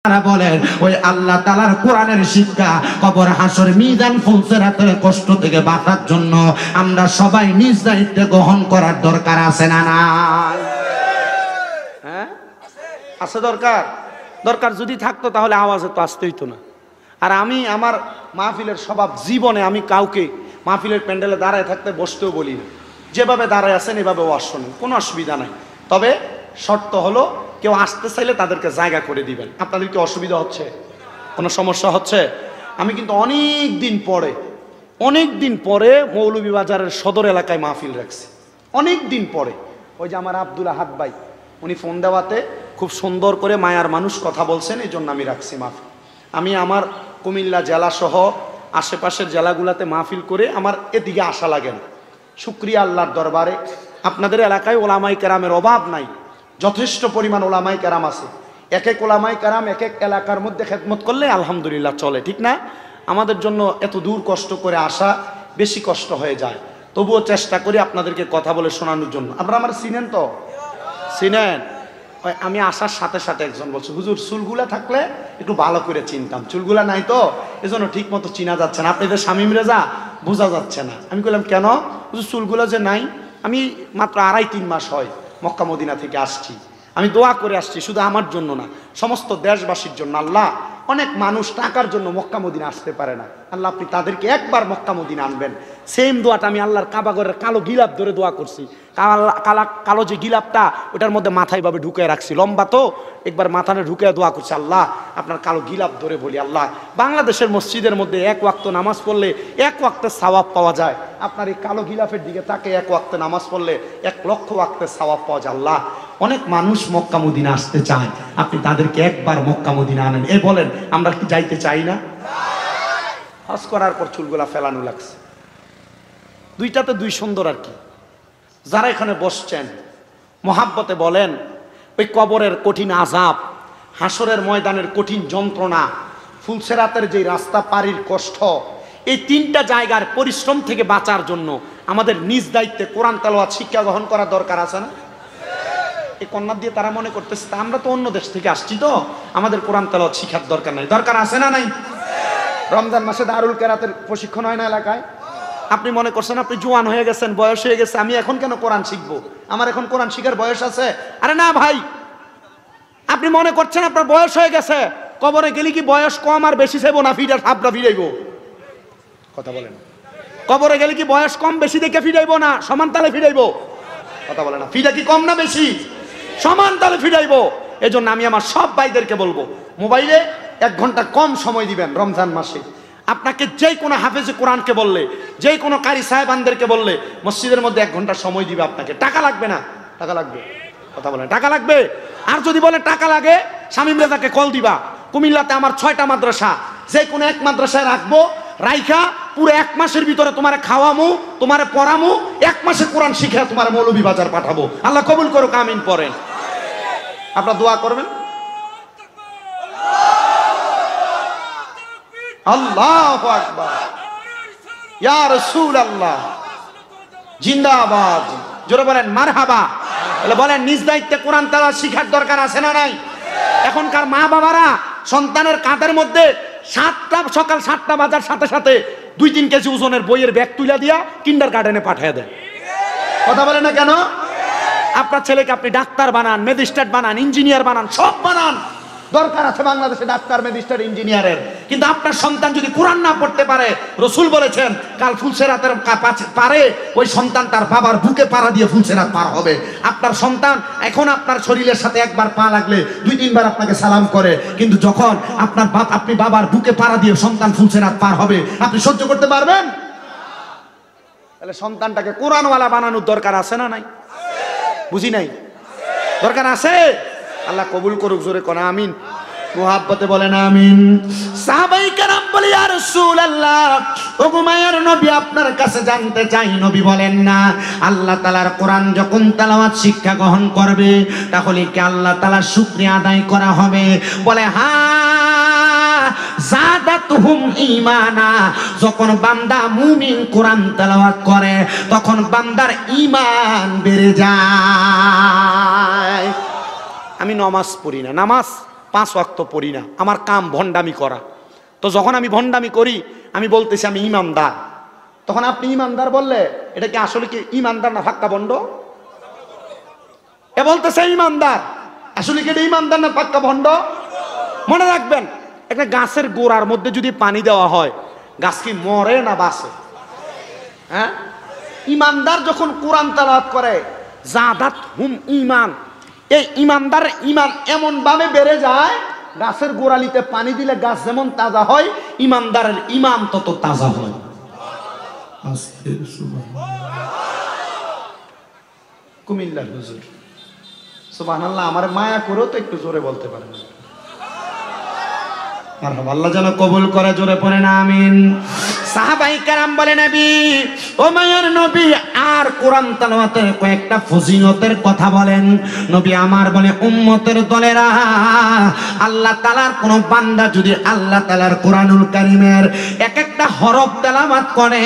বলেন ওই আল্লাহ তাআলার কোরআনের শিক্ষা কবর হাসর মিজান ফুলসিরাতের কষ্ট থেকে বাঁচার জন্য আমরা সবাই নিজ দায়িত্বে গ্রহণ করার দরকার আছে না নাই? হ্যাঁ আছে দরকার। দরকার যদি থাকতো তাহলে আওয়াজে তো আসতেই তো না। আর আমি আমার মাহফিলের স্বভাব, জীবনে আমি কাউকে মাহফিলের প্যান্ডেলে দাঁড়ায় থাকতে বসতেও বলি না। যেভাবে দাঁড়ায় আছেন এভাবে ওয়াজ শোনেন, কোনো অসুবিধা নাই। তবে শর্ত হলো কেউ আসতে চাইলে তাদেরকে জায়গা করে দিবেন। আপনাদের কি অসুবিধা হচ্ছে? কোনো সমস্যা হচ্ছে? আমি কিন্তু অনেক দিন পরে মৌলভীবাজারের সদর এলাকায় মাহফিল রাখছি, অনেক দিন পরে। ওই যে আমার আব্দুল আহাদ ভাই, উনি ফোন দেওয়াতে খুব সুন্দর করে মায়ার মানুষ কথা বলছেন, এই জন্য আমি রাখছি মাহফিল। আমি আমার কুমিল্লা জেলা সহ আশেপাশের জেলাগুলোতে মাহফিল করে আমার এদিকে আসা লাগে না। শুকরিয়া আল্লাহর দরবারে, আপনাদের এলাকায় ওলামাই কেরামের অভাব নাই, যথেষ্ট পরিমাণ ওলামাই কেরাম আছে। এক এক ওলামাই কেরাম এক এক এলাকার মধ্যে খেদমত করলে আলহামদুলিল্লাহ চলে, ঠিক না? আমাদের জন্য এত দূর কষ্ট করে আসা বেশি কষ্ট হয়ে যায়। তবুও চেষ্টা করি আপনাদেরকে কথা বলে শোনানোর জন্য। আপনারা আমার চিনেন তো? চিনেন? আমি আসার সাথে সাথে একজন বলছে, হুজুর চুলগুলা থাকলে একটু ভালো করে চিনতাম, চুলগুলা নাই তো এজন্য ঠিক মতো চিনা যাচ্ছে না, আপনাদের শামীম রেজা বোঝা যাচ্ছে না। আমি বললাম কেন? হুজুর চুলগুলা যে নাই, আমি মাত্র 2.5-3 মাস হয় মক্কা মদিনা থেকে আসছি, আমি দোয়া করে আসছি শুধু আমার জন্য না, সমস্ত দেশবাসীর জন্য। আল্লাহ, অনেক মানুষ টাকার জন্য মক্কা মদিনা আসতে পারে না, আল্লাহ আপনি তাদেরকে একবার মক্কা মদিনা আনবেন। সেম দোয়াটা আমি আল্লাহর কাবাগরের কালো গিলাপ ধরে দোয়া করছি। কালো যে গিলাপটা ওটার মধ্যে মাথায় ভাবে ঢুকে রাখছি, লম্বা তো, একবার মাথায় ঢুকে দোয়া করছি, আল্লাহ আপনার কালো গিলাপ ধরে বলি, আল্লাহ বাংলাদেশের মসজিদের মধ্যে 1 ওয়াক্ত নামাজ পড়লে 1 ওয়াক্তের সওয়াব পাওয়া যায়, আপনার এই কালো গিলাপের দিকে তাকে 1 ওয়াক্তে নামাজ পড়লে 1 লক্ষ ওয়াক্তের সওয়াব পাওয়া যায়। আল্লাহ, অনেক মানুষ মক্কা মদিনা আসতে চায়, আপনি তাদেরকে একবার মক্কা মদিনা আনেন। এ বলেন আমরা কি যাইতে চাই না? হজ করার পর চুলগুলা ফেলানো লাগছে, দুইটাতে দুই সুন্দর আর কি। যারা এখানে বসছেন মহাব্বতে বলেন, ওই কবরের কঠিন আযাব, হাসরের ময়দানের কঠিন যন্ত্রণা, ফুলসিরাতের যে রাস্তা পারির কষ্ট, এই 3টা জায়গার পরিশ্রম থেকে বাঁচার জন্য আমাদের নিজ দায়িত্বে কোরআন তেলাওয়াত শিক্ষা গ্রহণ করার দরকার আছে না? এই কন্যা দিয়ে তারা মনে করতেছে আমরা তো অন্য দেশ থেকে আসছি, তো আমাদের কোরআন তেলাওয়াত শিক্ষার দরকার নাই। দরকার আছে না নাই? রমজান মাসে দারুল কেরাতের প্রশিক্ষণ হয় না এলাকায়? আপনি মনে করছেন আপনি জোয়ান হয়ে গেছেন, বয়স হয়ে গেছে, আমি এখন কেন কোরআন শিখবো, আমার এখন কোরআন শিখার বয়স আছে? আরে না ভাই, আপনি মনে করছেন আপনার বয়স হয়ে গেছে, কবরে গেলে কি বয়স কম আর বেশি চাইবো না ফিডার হাবড়া ফিরাইবো? কথা বলেন। কবরে গেলে কি বয়স কম বেশি দেখে ফিরাইবো না সমান তালে ফিরাইবো? কথা বলে না। ফিডা কি কম না বেশি? সমান তালে ফিরাইবো। এজন্য আমি আমার সব ভাইদেরকে বলবো, মোবাইলে 1 ঘন্টা কম সময় দিবেন রমজান মাসে। আপনাকে যে কোনো হাফেজে কোরআনকে বললে, যে কোনো কারি সাহেবানদেরকে বললে মসজিদের মধ্যে 1 ঘন্টা সময় দিবে আপনাকে। টাকা লাগবে না? টাকা লাগবে? কথা বলেন। টাকা লাগবে? আর যদি বলে টাকা লাগে, শামীম রেজাকে কল দিবা, কুমিল্লাতে আমার 6টা মাদ্রাসা, যে কোনো এক মাদ্রাসায় রাখবো, রাইখা পুরো 1 মাসের ভিতরে তোমারে খাওয়ামু, তোমারে পড়ামু, 1 মাসে কোরআন শিখে তোমার মৌলভীবাজার পাঠাবো। আল্লাহ কবুল করুক, আমিন পড়েন। আপনারা দোয়া করবেন। আল্লাহু আকবার, ইয়া রাসূলুল্লাহ জিন্দাবাদ। জোরে বলেন মারহাবা। বলেন নিজ দায়িত্বে কোরআন তেলাওয়াত শিখার দরকার আছে না নাই? এখনকার মা বাবারা সন্তানের কাঁধের মধ্যে সকাল 7টা বাজার সাথে সাথে 2-3 কেজি ওজনের বইয়ের ব্যাগ তুলে দিয়া কিন্ডারগার্টেনে পাঠিয়ে দেন। কথা বলে না কেন? আপনার ছেলেকে আপনি ডাক্তার বানান, ম্যাজিস্ট্রেট বানান, ইঞ্জিনিয়ার বানান, সব বানান, দরকার আছে বাংলাদেশে ডাক্তার, ম্যাজিস্ট্রেট, ইঞ্জিনিয়ারের। কিন্তু আপনার সন্তান যদি কোরআন না পড়তে পারে, রাসূল বলেছেন কাল ফুলসিরাতের পারে ওই সন্তান তার বাবার বুকে পাড়া দিয়ে ফুলসিরাত পার হবে। আপনার সন্তান এখন আপনার শরীরের সাথে একবার পা লাগলে 2-3 বার আপনাকে সালাম করে, কিন্তু যখন আপনি বাবার বুকে পাড়া দিয়ে সন্তান ফুলসিরাত পার হবে, আপনি সহ্য করতে পারবেন? তাহলে সন্তানটাকে কোরআনওয়ালা বানানোর দরকার আছে না নাই? বুঝি নাই? দরকার আছে। আল্লাহ কবুল করুক, জোরে কোন আমিন। মুহাব্বতে বলেন আমিন। সাহাবায়ে কেরাম বলে ইয়া রাসূলুল্লাহ, ওগো মায়ের নবী আপনার কাছে জানতে চাই, নবী বলেন না আল্লাহ তাআলার কোরআন যখন তেলাওয়াত শিক্ষা গ্রহণ করবে তাহলে কি আল্লাহ তাআলার শুকরিয়া আদায় করা হবে? বলে হ্যাঁ, জাদাতুহুম ঈমানা। যখন বান্দা মুমিন কোরআন তেলাওয়াত করে তখন বান্দার ঈমান বেড়ে যায়। আমি নামাজ পড়ি না, নামাজ 5 ওয়াক্ত পড়ি না, আমার কাম ভণ্ডামি করা। তো যখন আমি ভণ্ডামি করি, আমি বলতেছি আমি ইমানদার, তখন আপনি ইমানদার বললে এটা কি আসলে কি ইমানদার না ফাক্কা ভণ্ড? এ বলতেছে ইমানদার, আসলে কি এটা ইমানদার না ফাক্কা ভণ্ড? মনে রাখবেন, একটা গাছের গোড়ার মধ্যে যদি পানি দেওয়া হয়, গাছ কি মরে না বাঁচে? হ্যাঁ, ইমানদার যখন কোরআন তেলাওয়াত করে, জাদাত হুম ঈমান, এই ইমানদার ঈমান এমন ভাবে বেড়ে যায়, গাছের গোড়ালিতে পানি দিলে গাছ যেমন তাজা হয়, ইমানদারের ঈমান তত তাজা হয়। কুমিল্লার হুজুর সুবহানাল্লাহ, আমার মায়া করেও তো একটু জোরে বলতে পারেন। আল্লাহ যেন কবুল করে, জোরে পড়েন আমিন। সাহাবায়ে কেরাম বলে, নবী ও মায়ের নবী, আর কোরআন তেলাওয়াতের কয়েকটা ফজিলতের কথা বলেন। নবী আমার বলে, উম্মতের দলেরা, আল্লাহ তাআলার কোন বান্দা যদি আল্লাহ তাআলার কোরআনুল কারীমের এক একটা হরফ তেলাওয়াত করে,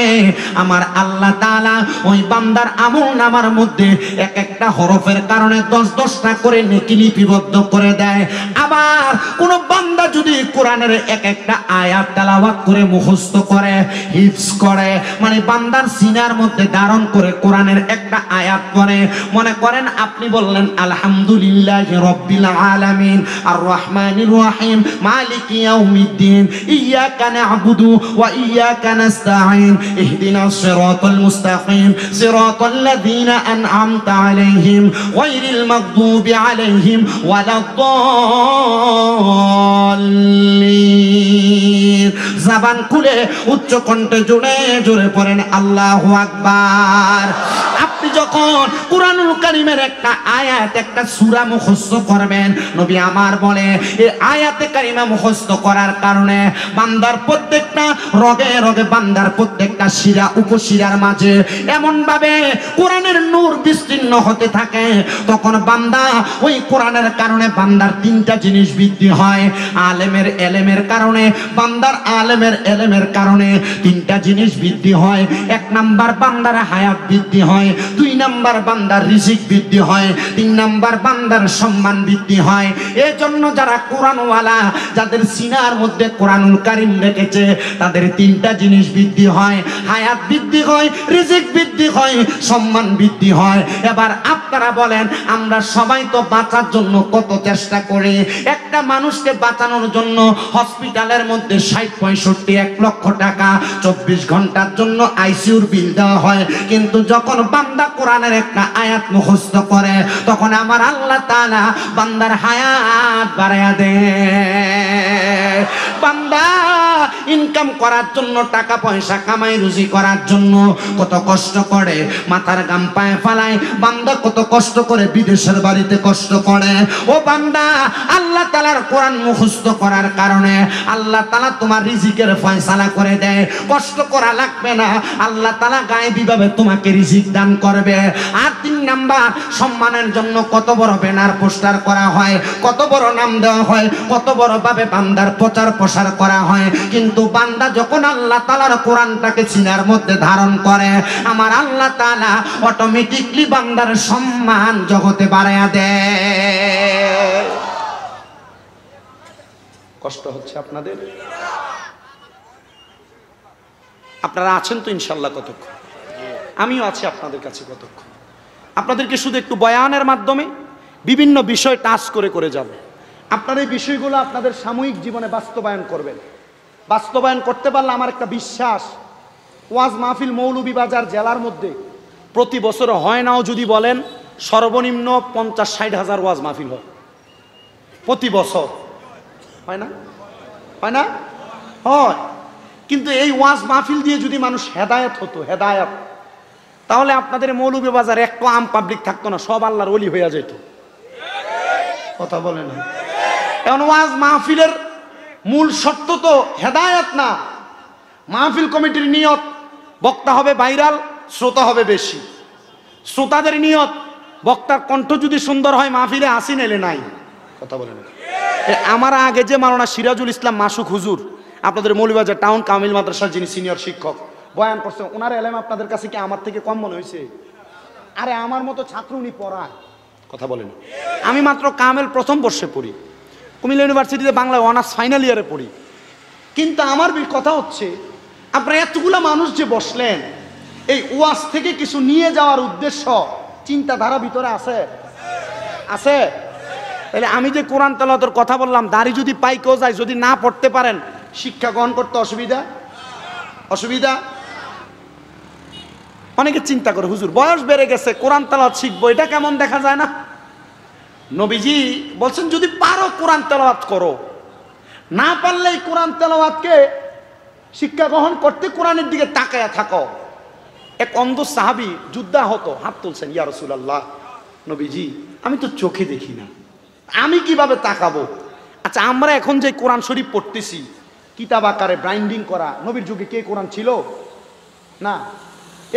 আমার আল্লাহ তাআলা ওই বান্দার আমলনামার মধ্যে এক একটা হরফের কারণে 10-10টা করে নেকি লিপিবদ্ধ করে দেয়। আবার কোন বান্দা যদি কোরআনের এক একটা আয়াত তেলাওয়াত করে মুখস্থ করে, হিফজ করে, মানে বান্দার সিনার মধ্যে ধারণ করে কোরআনের একটা আয়াত পড়ে, মনে করেন আপনি বললেন আলহামদুলিল্লাহি রাব্বিল আলামিন আর রহমানির রহিম মালিকি ইয়াউমিদ্দিন ইয়াকা না'বুদু ওয়া ইয়াকা নাস্তাঈন ইহদিনাস সিরাতাল মুস্তাকিম সিরাতাল লাযিনা আন'আমতা আলাইহিম গায়রিল মাগদুবি আলাইহিম ওয়ালাদ-দাল্লিন। জবান খুলে উচ্চ কণ্ঠে জোরে জোরে পড়েন আল্লাহু আকবার। আপনি যখন কোরআনুল কারীমের একটা আয়াত, একটা সূরা মুখস্থ করবেন, নবী আমার বলে, এই আয়াতে কারিমা মুখস্থ করার কারণে বান্দার প্রত্যেকটা রগে রগে, বান্দার প্রত্যেকটা শিরা উপশিরার মাঝে এমন ভাবে কোরআনের নূর বিস্তীর্ণ হতে থাকে, তখন বান্দা ওই কোরআনের কারণে বান্দার 3টা জিনিস বৃদ্ধি হয়। আলেমের এলেমের কারণে, বান্দার আলেমের এলেমের কারণে 3টা জিনিস বৃদ্ধি হয়। 1 নাম্বার বান্দার হায়াত বৃদ্ধি হয়, 2 নাম্বার বান্দার রিজিক বৃদ্ধি হয়, 3 নাম্বার বান্দার সম্মান বৃদ্ধি হয়। এজন্য যারা কোরআনওয়ালা, যাদের সিনার মধ্যে কোরআনুল কারীম রেখেছে, তাদের 3টা জিনিস বৃদ্ধি হয়, হায়াত বৃদ্ধি হয়, রিজিক বৃদ্ধি হয়, সম্মান বৃদ্ধি হয়। এবার আপনারা বলেন, আমরা সবাই তো বাঁচার জন্য কত চেষ্টা করি। একটা মানুষকে বাঁচানোর জন্য হসপিটালের মধ্যে 60-65-1 লক্ষ টাকা 24 ঘন্টার জন্য আইসিইউর বিল দেওয়া হয়, কিন্তু যখন বান্দা কোরআনের একটা আয়াত মুখস্থ করে, তখন আমার আল্লাহ তাআলা বান্দার হায়াত বাড়ায়া দেয়। বান্দা ইনকাম করার জন্য, টাকা পয়সা কামাই রুজি করার জন্য কত কষ্ট করে, মাথার গাম পায়ে ফালায়, বান্দা কত কষ্ট করে বিদেশের বাড়িতে কষ্ট করে। ও বান্দা, আল্লাহ তাআলার কোরআন মুখস্থ করার কারণে আল্লাহ তাআলা তোমার রিজিকের ফয়সালা করে দেয়, কষ্ট করা লাগবে না, আল্লাহ তাআলা গায়েবী ভাবে তোমাকে রিজিক দান করবে। আর 3 নাম্বার, সম্মানের জন্য কত বড় ব্যানার পোস্টার করা হয়, কত বড় নাম দেওয়া হয়, কত বড় ভাবে বান্দার প্রচার প্রসার করা হয়, কিন্তু বান্দা যখন আল্লাহ তাআলার কোরআনটাকে সিনার মধ্যে ধারণ করে, আমার আল্লাহ তাআলা অটোমেটিকলি বান্দার সম্মান জগতে বাড়ায়া দেয়। কষ্ট হচ্ছে আপনাদের? আপনারা আছেন তো ইনশাআল্লাহ কতক্ষণ? আমিও আছি আপনাদের কাছে কতক্ষণ। আপনাদেরকে শুধু একটু বয়ানের মাধ্যমে বিভিন্ন বিষয় টাচ করে করে যাব। আপনারা এই বিষয়গুলো আপনাদের সাময়িক জীবনে বাস্তবায়ন করবেন। বাস্তবায়ন করতে পারলে আমার একটা বিশ্বাস, ওয়াজ মাহফিল মৌলভীবাজার জেলার মধ্যে প্রতি বছর হয় নাও যদি বলেন, সর্বনিম্ন 50-60 হাজার ওয়াজ মাহফিল হয় প্রতি বছর। হয় না? হয় না? হয়। কিন্তু এই ওয়াজ মাহফিল দিয়ে যদি মানুষ হেদায়েত হতো, হেদায়েত, তাহলে আপনাদের মৌলভীবাজার একটু আম পাবলিক থাকতো না, সব আল্লাহর ওলি হয়ে যেত। কথা বলে না? এখন ওয়াজ মাহফিলের মূল শর্ত তো হেদায়েত না। মাহফিল কমিটির নিয়ত, বক্তা হবে ভাইরাল, শ্রোতা হবে বেশি। শ্রোতাদের নিয়ত, বক্তার কণ্ঠ যদি সুন্দর হয় মাহফিলে আসি, নেলে নাই। কথা বলে না? আমার আগে যে মাওলানা সিরাজুল ইসলাম মাসুক হুজুর, আপনাদের মৌলভীবাজার টাউন কামিল মাদ্রাসার যিনি সিনিয়র শিক্ষক, বয়ান করছেন, ওনার এলেম আপনাদের কাছে কি আমার থেকে কম মনে হয়েছে? আরে আমার মতো ছাত্র উনি পড়ায়। কথা বলেন। আমি মাত্র কামেল প্রথম বর্ষে পড়ি, কুমিল্লা ইউনিভার্সিটিতে বাংলায় অনার্স ফাইনাল ইয়ারে পড়ি। কিন্তু আমার কথা হচ্ছে, আপনারা এতগুলা মানুষ যে বসলেন, এই ওয়াজ থেকে কিছু নিয়ে যাওয়ার উদ্দেশ্য চিন্তাধারা ভিতরে আছে আছে তাহলে আমি যে কোরআন তেলাওয়াতের কথা বললাম, দাড়ি যদি পাইকেও যায়, যদি না পড়তে পারেন, শিক্ষা গ্রহণ করতে অসুবিধা? অসুবিধা? অনেকে চিন্তা করে, হুজুর বয়স বেড়ে গেছে, কোরআন তেলাওয়াত শিখবো, এটা কেমন দেখা যায় না? নবীজি বলছেন যদি পারো কোরআন তেলাওয়াত করো, না পারলে এই কোরআন তেলাওয়াতকে শিক্ষা গ্রহণ করতে কোরআনের দিকে তাকায়া থাকো। এক অন্ধ সাহাবী যুদ্ধাহত, হাত তুলছেন, ইয়া রাসূলুল্লাহ, নবীজি আমি তো চোখে দেখি না, আমি কিভাবে তাকাবো? আচ্ছা, আমরা এখন যে কোরআন শরীফ পড়তেছি কিতাব আকারে ব্রাইন্ডিং করা, নবীর যুগে কে কোরআন ছিল? না,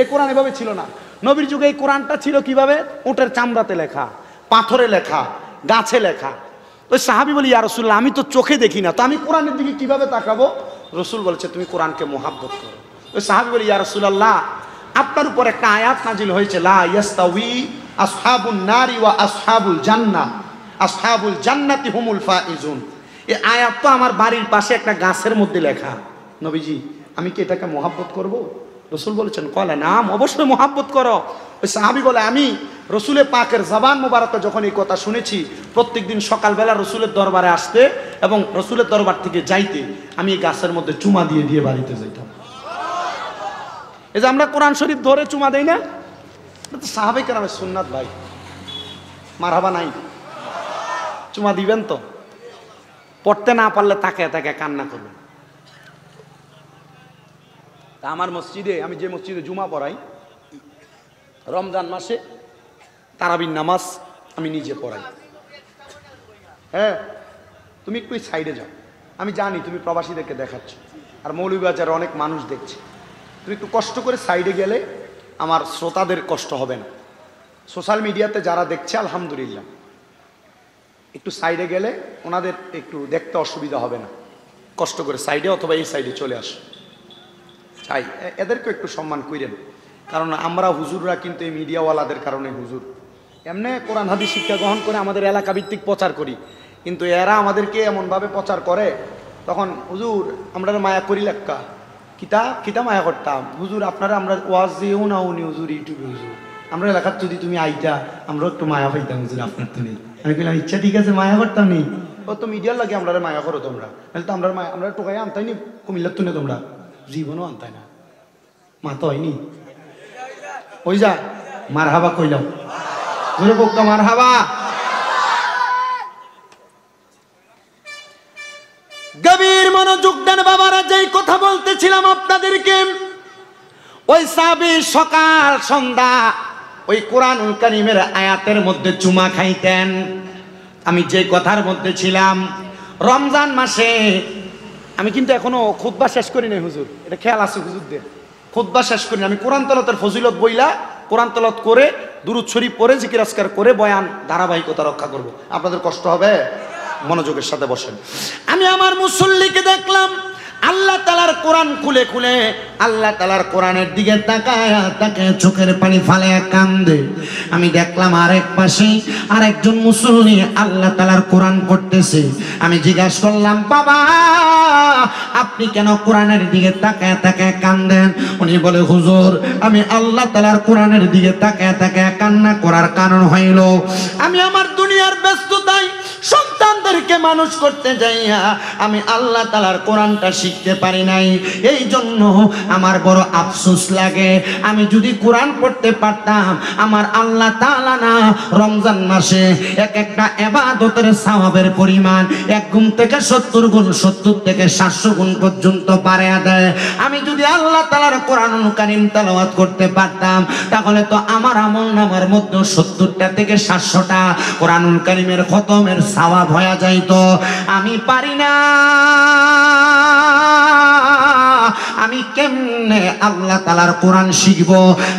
এ কোরআন এভাবে ছিল না। নবীর যুগে এই কোরআনটা ছিল কিভাবে? উটের চামড়াতে লেখা, পাথরে লেখা, গাছে লেখা। ওই সাহাবী বলি, ইয়া রাসূলুল্লাহ আমি তো চোখে দেখি না, তো আমি কোরআনের দিকে কিভাবে তাকাবো? রসুল বলেছে তুমি কোরআনকে মুহাব্বত করো। ওই সাহাবী বলি, ইয়া রাসূলুল্লাহ আপনার উপর একটা আয়াত নাজিল হয়েছে, লা ইয়াস্তাউই আসহাবুন নারি ওয়া আসহাবুল জান্নাহ, আসহাবুল জান্নাতি হুমুল ফাইজুন। এই আয়াত তো আমার বাড়ির পাশে একটা গাছের মধ্যে লেখা, নবীজি আমি কি এটাকে মুহাব্বত করব? রসুল বলেছেন কলা নাম, অবশ্যই মুহাব্বত করো। ওই সাহাবী বলে আমি রসুলের পাকের জবান মোবারকে যখন এই কথা শুনেছি, প্রত্যেকদিন সকালবেলা রসুলের দরবারে আসতে এবং রসুলের দরবার থেকে যাইতে আমি এই গাছের মধ্যে চুমা দিয়ে দিয়ে বাড়িতে যাইতাম। এই যে আমরা কোরআন শরীফ ধরে চুমা দেই না, সাহাবে কেরামের সুন্নাত ভাই, মারহাবা নাই? চুমা দিবেন তো? পড়তে না পারলে তাকে তাকে কান্না করবেন। তা আমার মসজিদে, আমি যে মসজিদে জুমা পড়াই, রমজান মাসে তারাবির নামাজ আমি নিজে পড়াই। হ্যাঁ, তুমি একটু সাইডে যাও, আমি জানি তুমি প্রবাসীদেরকে দেখাচ্ছ আর মৌলভীবাজারে অনেক মানুষ দেখছে, তুমি একটু কষ্ট করে সাইডে গেলে আমার শ্রোতাদের কষ্ট হবে না। সোশ্যাল মিডিয়াতে যারা দেখছে আলহামদুলিল্লাহ, একটু সাইডে গেলে ওনাদের একটু দেখতে অসুবিধা হবে না। কষ্ট করে সাইডে অথবা এই সাইডে চলে আসো, চাই এদেরকেও একটু সম্মান করেন, কারণ আমরা হুজুররা কিন্তু এই মিডিয়াওয়ালাদের কারণে হুজুর এমনি কোরআন হাদিস শিক্ষা গ্রহণ করে আমাদের এলাকা ভিত্তিক প্রচার করি, কিন্তু এরা আমাদেরকে এমনভাবে প্রচার করে, তখন হুজুর আমরা মায়া করি লেখা কিতা কিতা মায়া করতাম, হুজুর আপনারা আমরা ওয়াজ দিয়েও না উনি হুজুর ইউটিউবে, হুজুর আমরা এলাকার যদি তুমি আইতা আমরা একটু মায়া পাইতাম, হুজুর আপনার তো নেই। আমি বললাম ইচ্ছা ঠিক আছে, মায়া করতাম নেই, ও তো মিডিয়ার লাগে আমরা মায়া করো তোমরা, তাহলে তো আমরা মায়া আমরা টোকাই আনতাই নি কুমিল্লার তুলে, তোমরা জীবনও আনতাই না, মা তো হয়নি। ওই যা মারহাবা কইলাম, জোরে বক্তা মারহাবা। গভীর মনোযোগ দেন বাবারা, যেই কথা বলতেছিলাম আপনাদেরকে, ওই সাহাবী সকাল সন্ধ্যা ওই কোরআনুল কারীমের আয়াতের মধ্যে চুমা খাইতেন। আমি যে কথার মধ্যে ছিলাম, রমজান মাসে আমি কিন্তু এখনো খুতবা শেষ করি নাই হুজুর, এটা খেয়াল আছে হুজুরদের, খুতবা শেষ করি না। আমি কোরআন তেলাওয়াতের ফজিলত বইলা কোরআন তেলাওয়াত করে দুরূদ শরীফ পড়ে জিকির আজকার করে বয়ান ধারাবাহিকতা রক্ষা করব। আপনাদের কষ্ট হবে, মনোযোগের সাথে বসেন। আমি আমার মুসল্লিকে দেখলাম আল্লাহ তাআলার কোরআন খুলে খুলে আল্লাহ তাআলার কোরআনের দিকে তাকায় তাকায় চোখের পানি ফালে কান্দে। আমি দেখলাম আরেক পাশে আরেকজন মুসল্লি আল্লাহ তাআলার কোরআন পড়তেছে। আমি জিজ্ঞাসা করলাম, বাবা আপনি কেন কোরআনের দিকে তাকায় তাকায় কান্দেন? উনি বলে, হুজুর আমি আল্লাহ তাআলার কোরআনের দিকে তাকায় তাকায় কান্না করার কারণ হইল আমি আমার দুনিয়ার ব্যস্ততায় সন্তানদেরকে মানুষ করতে যাইয়া আমি আল্লাহ তাআলার কোরআনটা শিখতে পারি নাই, এই জন্য আমার বড় আফসোস লাগে। আমি যদি কোরআন পড়তে পারতাম, আমার আল্লাহ তাআলা না রমজান মাসে এক একটা ইবাদতের সওয়াবের পরিমাণ এক গুণ থেকে 70 গুণ, 70 থেকে 700 গুণ পর্যন্ত বাড়ায়া দেয়। আমি যদি আল্লাহ তাআলার কোরআনুল কারীম তেলাওয়াত করতে পারতাম, তাহলে তো আমার আমলনামার মধ্যে 70টা থেকে 700টা কোরআনুল কারীমের খতমের সওয়াব হয়ে যাইতো। আমি পারি না, আমি কেমনে আল্লাহ তাআলার কোরআন শিখব,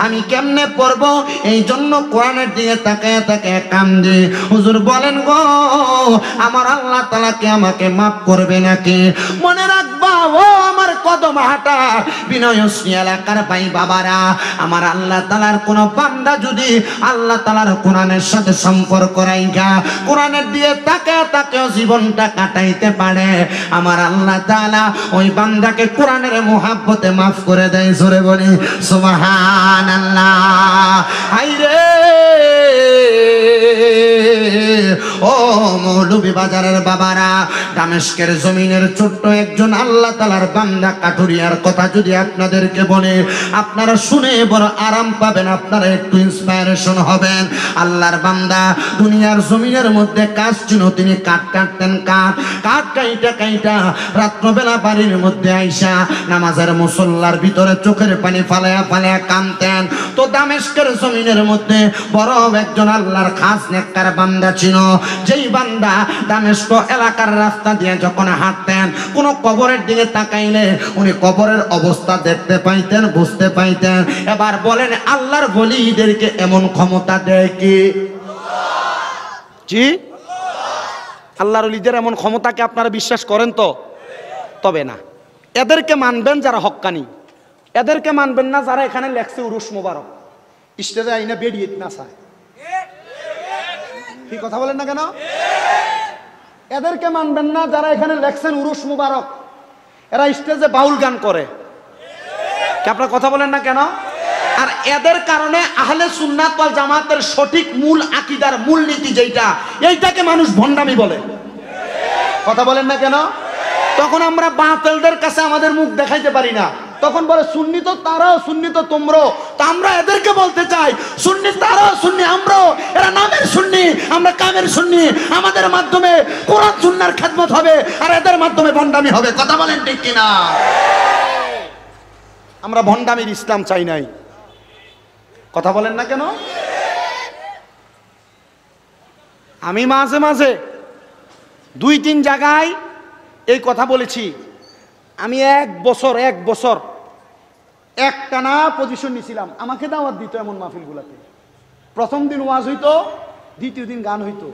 আমি কেমনে পড়ব? এই জন্য কোরআনের দিকে তাকায় তাকায় কান্দে। হুজুর বলেন গো, আমার আল্লাহ তাআলা কি আমাকে মাফ করবে নাকি? মনে রাখবা ও আমার কদম হাঁটা বিনয়শ্রী এলাকার ভাই বাবারা, আমার আল্লাহ তাআলার কোন বান্দা যদি আল্লাহ তাআলার কোরআনের সাথে সম্পর্ক রাখা কোরআনের দিয়ে তাকে জীবনটা কাটাইতে পারে, আমার আল্লাহ তাআলা ওই বান্দাকে কোরআনের মুহাব্বতে মাফ করে দেয়। জোরে বলি সুবহানাল্লাহ। হায়রে ও মৌলভী বাজারের বাবারা, দামেস্কের জমিনের ছোট্ট একজন আল্লাহ তাআলার বান্দা কাঠুরিয়ার কথা যদি আপনাদেরকে বলে, আপনারা শুনে বড় আরাম পাবেন, আপনারা একটু ইন্সপায়ারেশন হবেন। আল্লাহর বান্দা দুনিয়ার জমিনের মধ্যে কাজ ছিল, তিনি কাঠ কাটতেন, কাঠ কাইটা রাত্রবেলা বাড়ির মধ্যে আইসা নামাজের মুসল্লার ভিতরে চোখের পানি ফালায়া কাঁদতেন। তো দামেস্কের জমিনের মধ্যে বড় একজন আল্লাহর খাস নেককার বান্দা ছিল, যেই বান্দা দামেস্ক এলাকার রাস্তা দিয়ে যখন হাঁটতেন কোন কবরের দিকে তাকাইলে উনি কবরের অবস্থা দেখতে পাইতেন, বুঝতে পাইতেন। এবার বলেন আল্লাহর ওলিদেরকে এমন ক্ষমতা দেয় কি? জি, আল্লাহর ওলিদের এমন ক্ষমতাকে আপনারা বিশ্বাস করেন তো? তবে না, এদেরকে মানবেন যারা হক্কানি, এদেরকে মানবেন না যারা এখানে লেখছে উরুস মোবারক, স্টেজে আইনা বেরিয়ে না চায়। কি কথা বলেন না কেন? এদেরকে মানবেন না যারা এখানে লেখছেন উরুস মুবারক, এরা স্টেজে বাউল গান করে। কি আপনারা কথা বলেন না কেন? আর এদের কারণে আহলে সুন্নাত ওয়াল জামাতের সঠিক মূল আকীদার মূল নীতি যেটা, এইটাকে মানুষ ভণ্ডামি বলে। কথা বলেন না কেন? তখন আমরা বাতিলদের কাছে আমাদের মুখ দেখাইতে পারি না, তখন বলে সুন্নি তো তারাও, সুন্নি তো তোমরাও। তো আমরা এদেরকে বলতে চাই সুন্নি তারাও, সুন্নি আমরাও। এরা নামের সুন্নি, আমরা কামের সুন্নি। আমাদের মাধ্যমে কোরআন সুন্নাহর খেদমত হবে, আর এদের মাধ্যমে ভণ্ডামি হবে। কথা বলেন ঠিক কিনা? আমরা ভণ্ডামির ইসলাম চাই নাই। কথা বলেন না কেন? আমি মাঝে মাঝে 2-3 জায়গায় এই কথা বলেছি। আমি এক বছর একটানা পজিশন নিছিলাম, আমাকে দাওয়াত দিত এমন মাহফিলগুলাতে। প্রথম দিন ওয়াজ হইতো, দ্বিতীয় দিন গান হইতো।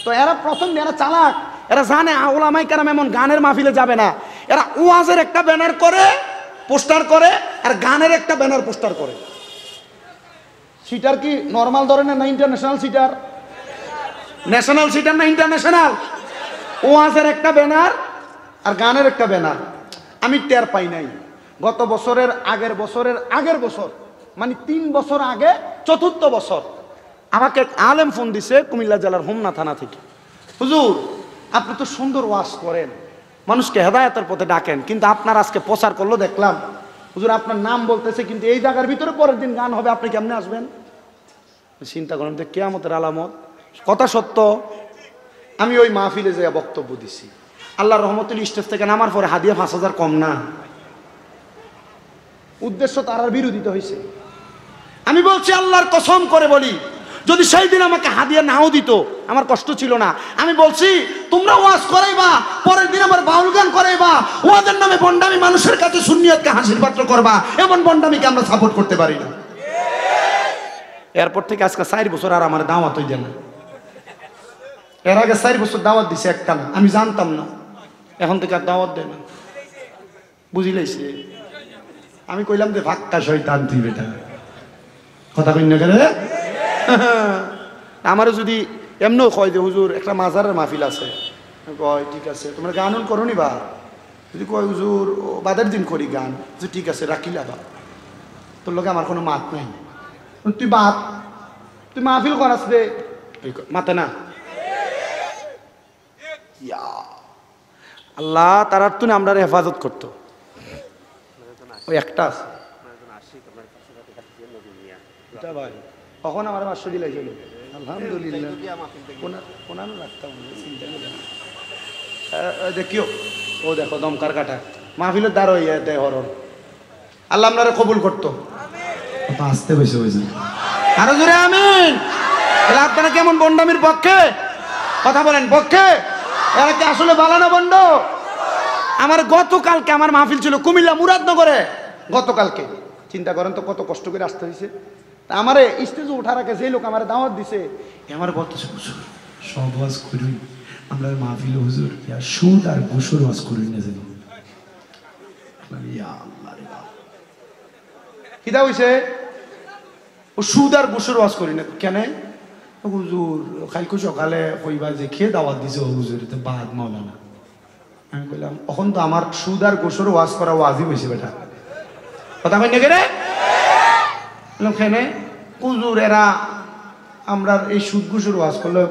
তো এরা প্রথম দিন, এরা চালাক, এরা জানে ওলামায়ে কেরাম এমন গানের মাহফিলে যাবে না। এরা ওয়াজের একটা ব্যানার করে, পোস্টার করে, আর গানের একটা ব্যানার পোস্টার করে। সিটার কি নর্মাল ধরনের না ইন্টারন্যাশনাল সিটার? ন্যাশনাল সিটার না ইন্টারন্যাশনাল? ওয়াজের একটা ব্যানার আর গানের একটা ব্যানার। আমি টের পাই নাই। গত বছরের আগের বছর মানে 3 বছর আগে, 4র্থ বছর আমাকে আলেম ফোন দিছে কুমিল্লা জেলার হোমনা থানা থেকে। হুজুর, আপনি তো সুন্দর ওয়াজ করেন, মানুষকে হেদায়েতের পথে ডাকেন, কিন্তু আপনার আজকে প্রচার করলো দেখলাম হুজুর আপনার নাম বলতেছে, কিন্তু এই জায়গার ভিতরে পরের দিন গান হবে, আপনি কেমনে আসবেন? চিন্তা করেন যে কিয়ামতের আলামত। কথা সত্য। আমি ওই মাহফিলে যাইয়া বক্তব্য দিছি। আল্লাহর রহমতুল স্টেজ থেকে নামার পরে হাদিয়া 5000 কম না। উদ্দেশ্য তারার বিরোধিতা হয়েছে। আমি বলছি আল্লাহর কসম করে বলি, যদি সেই দিন আমাকে হাদিয়া নাও দিত আমার কষ্ট ছিল না। আমি বলছি তোমরা ওয়াজ করাইবা, পরের দিন আমার বাউল গান করাইবা, ওয়াজের নামে বন্ডামি মানুষের কাছে সুন্নিয়তকে হাসির পাত্র করবা, এমন বন্ডামিকে আমরা সাপোর্ট করতে পারি না। এরপর থেকে আজকে 4 বছর আর আমার দাওয়াত হই দেয় না। এর আগে 4 বছর দাওয়াত দিছে একটা না, আমি জানতাম না। এখন থেকে আর দাওয়াত দেয় না। বুঝিলাইছে? আমি কইলাম যে ভাক্কা শয়তান তুই বেটা, কথা কই না করে। আমারও যদি এমনও কয় যে হুজুর একটা মাজারের মাহফিল আছে, কয় ঠিক আছে তোমরা গান করো নি বা? যদি কয় হুজুর বাদের দিন করি গান, যে ঠিক আছে রাখিলা বা, তোর লোকে আমার কোনো মাত নাই। তুই বাদ, তুই মাহফিল করাস রে, মাতে না। আল্লাহ তারার তুই আমরা হেফাজত করতো। ওই একটা আছে ভাই, কখন আমার 500 দিলাই চলো আলহামদুলিল্লাহ। কোনানো রাখতাম দেখিও, ও দেখো দমকার কাটা মাহফিলের দ্বার হইয়া দেয় হরণ। আল্লাহ আপনারা কবুল করতো। আসতে বসে বসে আরো জোরে আমিন। তাহলে আপনারা কেমন বন্ডামির পক্ষে? কথা বলেন পক্ষে? এরা কি আসলে বালানা বন্ড? আমার গতকালকে আমার মাহফিল ছিল কুমিল্লা মুরাদনগরে। গতকালকে চিন্তা করেন তো কত কষ্ট করে আসতে হয়েছে। আমারে স্টেজে ওঠার আগে যে লোক আমার দাওয়াত দিছে, আমার বলতেছে হুজুর সব ওয়াজ করুন, আমরা মাহফিলে হুজুর সুদ আর ঘুষুর ওয়াজ করুন না যেন। কিতা হইছে ও সুদ আর ঘুষের ওয়াজ করি না কেন হুজুর কালকে সকালে কইবা যে খেয়ে দাওয়াত দিছে হুজুর তো বাদ মাওলানা আমি কইলাম এখন তো আমার সুদ আর ঘুষের ওয়াজ করা ওয়াজই হইছে বেটা কথা কই না রে বললাম কেনে হুজুর এরা আমরা এই সুদ ঘুষের ওয়াজ করলে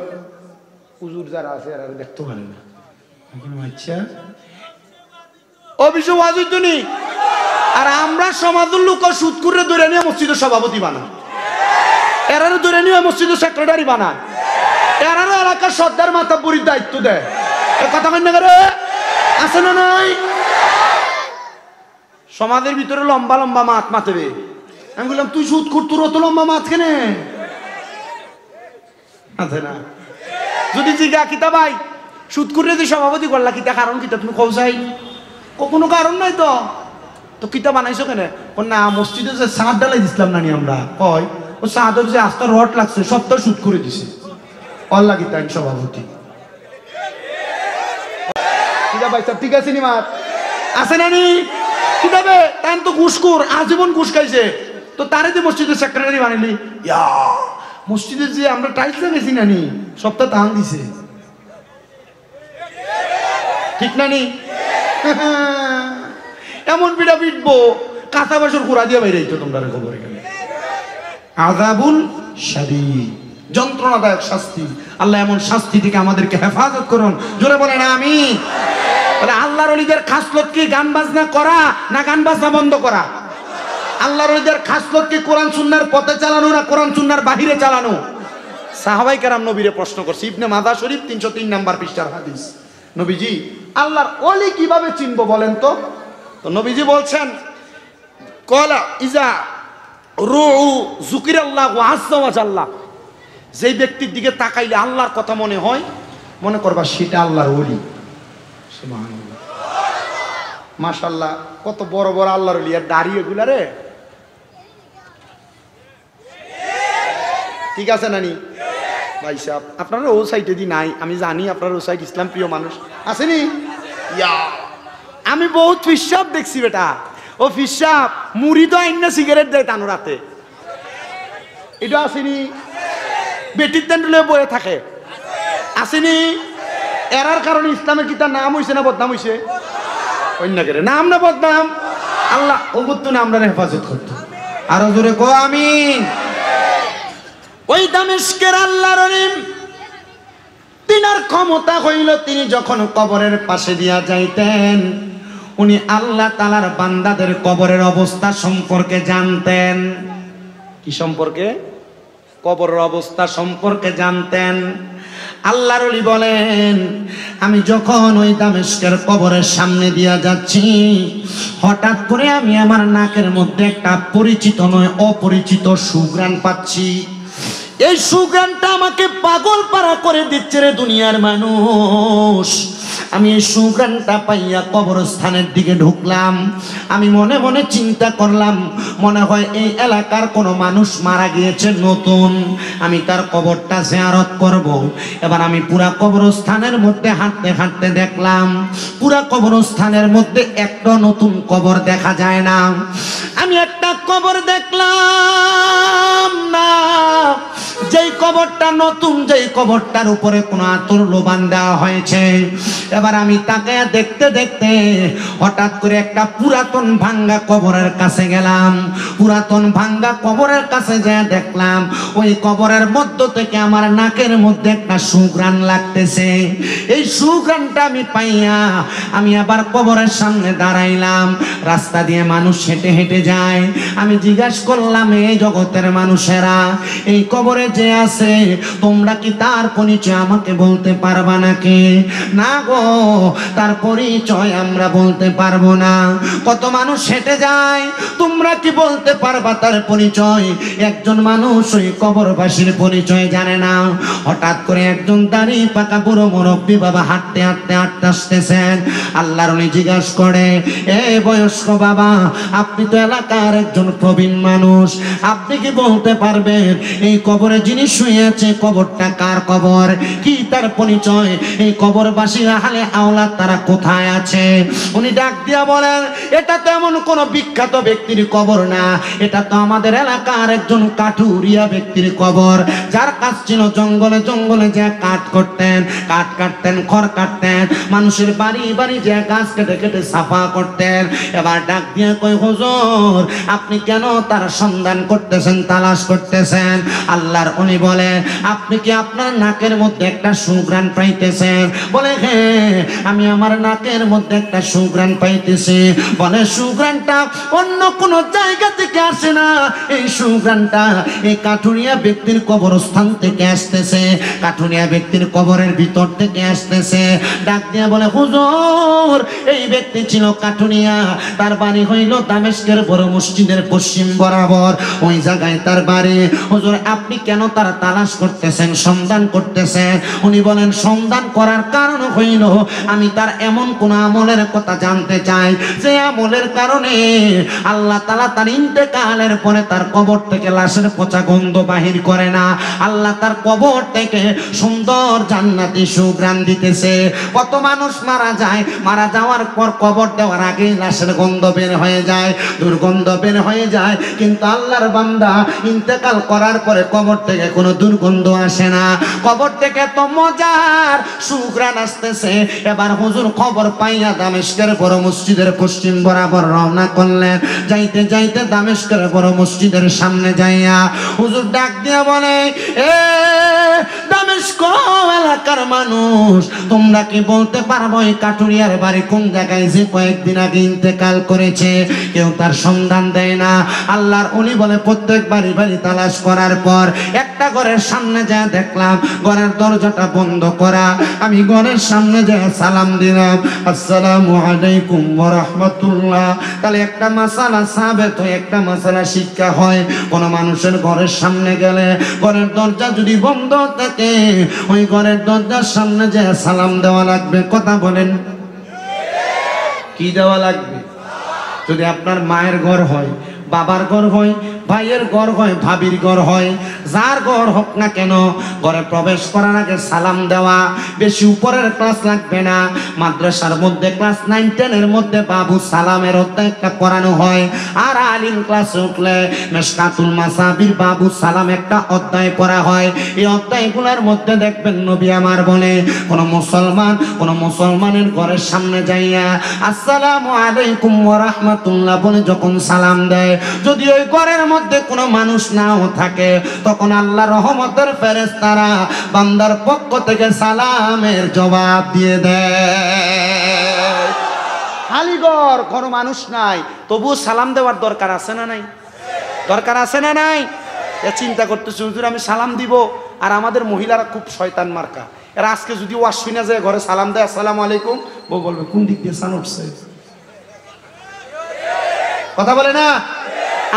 হুজুর যারা আছে এরা দেখতে পারে না আচ্ছা অভিযোগ ওয়াজ হইতো নি আর আমরা সমাজের লোক সুদ করে ধরে নিয়ে মসজিদের সভাপতি বানায় এরারও ধরে নিয়ে মসজিদের সেক্রেটারি বানায় এরারও এলাকার সর্দার মাতাব্বরির দায়িত্ব দেয় এ কথা কই না করে আছে না নাই সমাজের ভিতরে লম্বা লম্বা মাত মাতবে আমি বললাম তুই সুদ কর তোর অত লম্বা মাত কেনে আছে না যদি জিগা কিতা ভাই সুদ করে যে সভাপতি করলা কিতা কারণ কিতা তুমি কৌসাই কোনো কারণ নাই তো তো কিতা বানাইছো কেন না মসজিদে যে সাদ ডালাই দিছিলাম নানি আমরা কয় ও সাদের যে আস্তা রড লাগছে সবটা সুদ করে দিছে অল্লা কিতা সভাপতি কিতা ভাই সব ঠিক আছে নি মাত আছে নানি কিতাবে তাই তো ঘুষখোর আজীবন ঘুষ খাইছে তো তারে যে মসজিদের সেক্রেটারি বানাইলি ইয়া মসজিদের যে আমরা টাইলস লাগাইছি নানি সবটা তান দিছে ঠিক নানি এমন বিড়া পিটবো কাঁচা বাসর কুড়া দিয়ে বাইরে তো তোমরা খবর এখানে আযাবুল শাদীদ যন্ত্রণাদায়ক শাস্তি আল্লাহ এমন শাস্তি থেকে আমাদেরকে হেফাজত করুন জোরে বলেন আমিন বলে আল্লাহর ওলিদের খাসলত কি গান বাজনা করা না গান বাজনা বন্ধ করা আল্লাহর ওলিদের খাসলত কি কোরআন সুন্নাহর পথে চালানো না কোরআন সুন্নাহর বাহিরে চালানো সাহাবায়ে কেরাম নবীরে প্রশ্ন করছে ইবনে মাজাহ শরীফ 303 নাম্বার পৃষ্ঠার হাদিস নবীজি আল্লাহর ওলি কিভাবে চিনবো বলেন তো তো নবীজি বলছেন কলা ইজা রুউ যুকিরাল্লাহু আযজা ওয়া জাল্লা যেই ব্যক্তির দিকে তাকাইলে আল্লাহর কথা মনে হয় মনে করবা সেটা আল্লাহর ওলি সুবহানাল্লাহ মাশাআল্লাহ কত বড় বড় আল্লাহর ওলি আর দাড়ি এগুলা রে ঠিক আছে নানি ভাই সাহেব আপনারা ও সাইডে দি নাই আমি জানি আপনারা ও সাইড ইসলাম প্রিয় মানুষ আসেনি ইয়া আমি বহুত ফিসাব দেখছি বেটা ও ফিসাব মুড়ি তো আইনা সিগারেট দেয় তানো রাতে এটা আসেনি বেটির তেন্ডুলে বয়ে থাকে আসেনি এরার কারণে ইসলামের কি তার নাম হইছে না বদনাম হইছে অন্য করে নাম না বদনাম আল্লাহ ওগুত্তু না আমরা হেফাজত করতো আরো জোরে কো আমিন ওই দামেস্কের আল্লাহর ওলি তিনার ক্ষমতা হইল তিনি যখন কবরের পাশে দিয়া যাইতেন উনি আল্লাহ তাআলার বান্দাদের কবরের অবস্থা সম্পর্কে জানতেন কি সম্পর্কে কবরের অবস্থা সম্পর্কে জানতেন আল্লাহর ওলি বলেন আমি যখন ওই দামেস্কের কবরের সামনে দিয়া যাচ্ছি হঠাৎ করে আমি আমার নাকের মধ্যে একটা পরিচিত নয় অপরিচিত সুঘ্রাণ পাচ্ছি এই সুঘ্রাণটা আমাকে পাগল পারা করে দিচ্ছে রে দুনিয়ার মানুষ আমি এই সুঘ্রাণটা পাইয়া কবরস্থানের দিকে ঢুকলাম আমি মনে মনে চিন্তা করলাম মনে হয় এই এলাকার কোনো মানুষ মারা গিয়েছে নতুন আমি তার কবরটা জিয়ারত করব এবার আমি পুরা কবরস্থানের মধ্যে হাঁটতে হাঁটতে দেখলাম পুরা কবরস্থানের মধ্যে একটা নতুন কবর দেখা যায় না আমি একটা কবর দেখলাম না যেই কবরটা নতুন যেই কবরটার উপরে কোনো আতর লোবান দেওয়া হয়েছে এবার আমি তাকে দেখতে দেখতে হঠাৎ করে একটা পুরাতন ভাঙ্গা কবরের কাছে গেলাম পুরাতন ভাঙ্গা কবরের কাছে যেয়ে দেখলাম ওই কবরের মধ্য থেকে আমার নাকের মধ্যে একটা সুঘ্রাণ লাগতেছে এই সুঘ্রাণটা আমি পাইয়া আমি আবার কবরের সামনে দাঁড়াইলাম রাস্তা দিয়ে মানুষ হেঁটে হেঁটে যায় আমি জিজ্ঞাসা করলাম এই জগতের মানুষেরা এই কবরে যে আছে তোমরা কি তার পরিচয় আমাকে বলতে পারবা নাকি না গো তার পরিচয় আমরা বলতে পারবো না কত মানুষ হেঁটে যায় তোমরা কি বলতে পারবা তার পরিচয় একজন মানুষ ওই কবরবাসীর পরিচয় জানে না হঠাৎ করে একজন দাড়ি পাকা বুড়ো মুরব্বী বাবা হাঁটতে হাঁটতে হাঁটতে আসতেছেন আল্লাহর ওলি জিজ্ঞাসা করে এ বয়স্ক বাবা আপনি তো এলাকার একজন প্রবীণ মানুষ আপনি কি বলতে পারবেন এই কবরে কবরে যিনি শুয়ে আছে কবরটা কার কবর, কি তার পরিচয়, এই কবরবাসী আহলে আওলাদ তারা কোথায় আছে? উনি ডাক দিয়া বলেন, এটা তো এমন কোন বিখ্যাত ব্যক্তির কবর না, এটা তো আমাদের এলাকার একজন কাঠুরিয়া ব্যক্তির কবর, যার কাজ ছিল জঙ্গলে জঙ্গলে যে কাঠ করতেন, কাঠ কাটতেন, খড় কাটতেন, মানুষের বাড়ি বাড়ি যে গাছ কেটে কেটে সাফা করতেন। এবার ডাক দিয়ে কই, হুজুর আপনি কেন তার সন্ধান করতেছেন, তালাশ করতেছেন? আল্লাহর উনি বলে, আপনি কি আপনার নাকের মধ্যে একটা সুঘ্রাণ পাইতেছেন? বলে হ্যাঁ, আমি আমার নাকের মধ্যে একটা সুঘ্রাণ পাইতেছি। বলে সুঘ্রাণটা অন্য কোন জায়গা থেকে আসে না, এই সুঘ্রাণটা এই কাঠুরিয়া ব্যক্তির কবরস্থান থেকে আসতেছে, কাঠুরিয়া ব্যক্তির কবরের ভিতর থেকে আসতেছে। ডাক দিয়ে বলে, হুজুর এই ব্যক্তি ছিল কাঠুরিয়া, তার বাড়ি হইল দামেস্কের বড় মসজিদের পশ্চিম বরাবর, ওই জায়গায় তার বাড়ি। হুজুর আপনি কেন তার তালাশ করতেছেন, সন্ধান করতেছেন? উনি বলেন, সন্ধান করার কারণ হইল আমি তার এমন কোন আমলের কথা জানতে চাই যে আমলের কারণে আল্লাহ তাআলা তার ইন্তেকালের পরে তার কবর থেকে লাশের পচা গন্ধ বাহির করে না, আল্লাহ তার কবর থেকে সুন্দর জান্নাতি সুঘ্রাণ দিতেছে। কত মানুষ মারা যায়, মারা যাওয়ার পর কবর দেওয়ার আগেই লাশের গন্ধ বের হয়ে যায়, দুর্গন্ধ বের হয়ে যায়, কিন্তু আল্লাহর বান্দা ইন্তেকাল করার পরে কবর থেকে কোনো দুর্গন্ধ আসে না, কবর থেকে তো মজার সুঘ্রাণ আসতেছে। এবার হুজুর খবর পাইয়া দামেস্কের বড় মসজিদের পশ্চিম বরাবর রওনা করলেন। যাইতে যাইতে দামেস্কের বড় মসজিদের সামনে যাইয়া হুজুর ডাক দিয়া বলে, এ দামেস্ক এলাকার মানুষ, তোমরা কি বলতে পারবো এই কাঠুরিয়ার বাড়ি কোন জায়গায় যে কয়েকদিন আগে ইন্তেকাল করেছে? কেউ তার সন্ধান দেয় না। আল্লাহর উনি বলে, প্রত্যেক বাড়ি বাড়ি তালাশ করার পর একটা ঘরের সামনে যা দেখলাম ঘরের দরজাটা বন্ধ করা। আমি ঘরের সামনে যা সালাম দিলাম, আসসালামু আলাইকুম ওয়া রাহমাতুল্লাহ। তাহলে একটা মাসালা সাবেত হয়, একটা মাসালা শিক্ষা হয়, কোন মানুষের ঘরের সামনে গেলে ঘরের দরজা যদি বন্ধ থাকে ওই ঘরের দরজার সামনে যা সালাম দেওয়া লাগবে। কথা বলেন, কি দেওয়া লাগবে? যদি আপনার মায়ের ঘর হয়, বাবার ঘর হয়, ভাইয়ের ঘর হয়, ভাবির ঘর হয়, যার ঘর হোক না কেন ঘরে প্রবেশ করার আগে সালাম দেওয়া। বেশি উপরের ক্লাস লাগবে না, মাদ্রাসার মধ্যে ক্লাস 9, 10 এর মধ্যে বাবু সালামের অধ্যায়টা পড়ানো হয়, আর আলিম ক্লাসে উঠলে মিশকাতুল মাসাবির বাবু সালাম একটা অধ্যায় পড়া হয়। এই অধ্যায়গুলোর মধ্যে দেখবেন নবী আমার বলে, কোন মুসলমানের ঘরের সামনে যাইয়া আসসালামু আলাইকুম ওয়া রাহমাতুল্লাহ বলে যখন সালাম দেয়, যদি ওই ঘরের মধ্যে কোনো মানুষ নাও থাকে তখন আল্লাহ রহমতের ফেরেশতারা বান্দার পক্ষ থেকে সালামের জবাব দিয়ে দেয়। খালি ঘর, কোনো মানুষ নাই, তবুও সালাম দেওয়ার দরকার আছে না নাই? দরকার আছে না নাই? চিন্তা করতেছি, হুজুর আমি সালাম দিব, আর আমাদের মহিলারা খুব শয়তান মার্কা, এরা আজকে যদি ওয়াশ শুনে যায় ঘরে সালাম দেয় আসসালামু আলাইকুম, বউ বলবে কোন দিক দিয়ে সান উঠছে। কথা বলে না?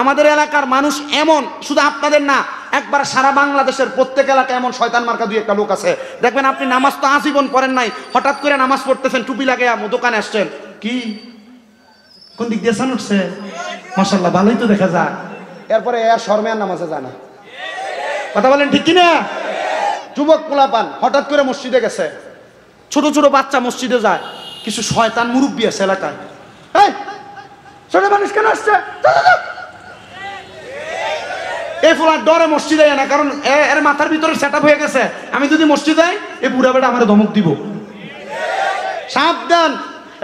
আমাদের এলাকার মানুষ এমন, শুধু আপনাদের না, একবার সারা বাংলাদেশের প্রত্যেক এলাকায় এমন শয়তান মার্কা দুই একটা লোক আছে। দেখবেন আপনি নামাজ তো আজীবন পড়েন নাই, হঠাৎ করে নামাজ পড়তেছেন, টুপি লাগিয়ে দোকানে আসছেন, কি কোন দিক দিয়ে সান উঠছে, মাশাআল্লাহ ভালোই তো দেখা যায়, এরপরে এর শর্মে আর নামাজে যায় না। কথা বলেন ঠিক কিনা? যুবক পোলাপান হঠাৎ করে মসজিদে গেছে, ছোট ছোট বাচ্চা মসজিদে যায়, কিছু শয়তান মুরব্বী আছে এলাকায়, এই ছোট মানুষ কেন আসছে, এই ফুলার ডরে মসজিদে না, কারণ এর মাথার ভিতরে সেটআপ হয়ে গেছে, আমি যদি মসজিদে যাই এই বুড়া বেটা আমার ধমক দিব। সাবধান,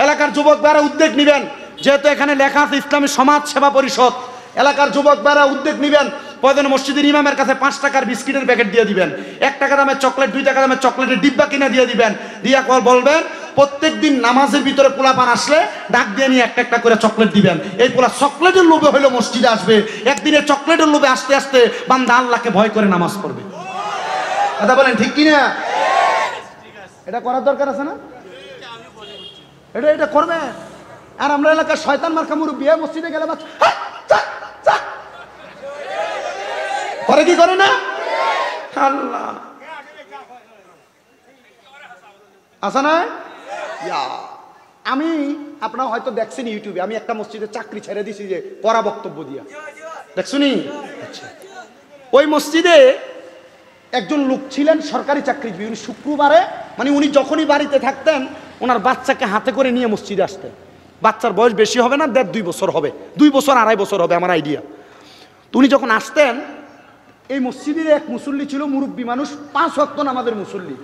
এলাকার যুবক ভাইরা উদ্যোগ নিবেন, যেহেতু এখানে লেখা আছে ইসলামী সমাজ সেবা পরিষদ, এলাকার যুবক ভাইরা উদ্যোগ নিবেন, প্রয়োজনে মসজিদের ইমামের কাছে 5 টাকার বিস্কিটের প্যাকেট দিয়ে দিবেন, 1 টাকা দামের চকলেট, 2 টাকা দামের চকলেটের ডিব্বা কিনে দিয়ে দিবেন, দিয়া বলবেন প্রত্যেকদিন নামাজের ভিতরে পোলাপান আসলে ডাক দিয়ে নিয়ে একটা একটা করে চকলেট দিবেন। এই পোলা চকলেটের লোভে হইলো মসজিদে আসবে, একদিনে চকলেটের লোভে আসতে আসতে বান্দা আল্লাহকে ভয় করে নামাজ পড়বে। কথা বলেন ঠিক কিনা? এটা করার দরকার আছে না? এটা করবে। আর আমরা এলাকার শয়তান মার্কা মুরব্বি মসজিদে গেলে করে কি করে না? আল্লাহ আসা না? আমি আপনারা হয়তো দেখছেন ইউটিউবে, আমি একটা মসজিদে চাকরি ছেড়ে দিছি যে পড়া বক্তব্য দিয়া, দেখছুনি? ওই মসজিদে একজন লোক ছিলেন সরকারি চাকরিজীবী, উনি শুক্রবারে মানে উনি যখনই বাড়িতে থাকতেন ওনার বাচ্চাকে হাতে করে নিয়ে মসজিদে আসতেন। বাচ্চার বয়স বেশি হবে না, 1.5-2 বছর হবে, 2 বছর 2.5 বছর হবে আমার আইডিয়া। তো উনি যখন আসতেন, এই মসজিদের এক মুসল্লি ছিল, মুরব্বী মানুষ, 5 ওয়াক্ত নামাজের মুসল্লি।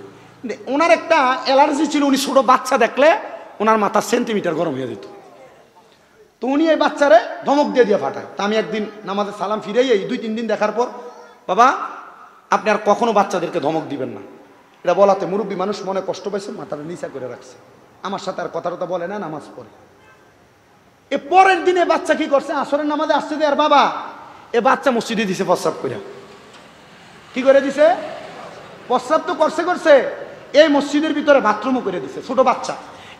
ওনার একটা অ্যালার্জি ছিল, উনি ছোট বাচ্চা দেখলে ওনার মাথা সেন্টিমিটার গরম হয়ে যেত। তো উনি এই বাচ্চারে ধমক দিয়ে ফাটায়। তা আমি একদিন নামাজের সালাম ফিরেই এই 2-3 দিন দেখার পর, বাবা আপনি আর কখনো বাচ্চাদেরকে ধমক দিবেন না, এটা বলাতে মুরব্বী মানুষ মনে কষ্ট পাইছে, মাথাটা নিচা করে রাখছে, আমার সাথে আর কথা বলে না, নামাজ পড়ে। এ পরের দিনে বাচ্চা কি করছে, আসরের নামাজে আসছে যে আর বাবা এ বাচ্চা মসজিদে দিছে প্রস্রাব করে। কি করে দিছে? প্রস্রাব তো করছে, এই মসজিদের ভিতরে বাথরুমও করে দিছে। ছোট বাচ্চা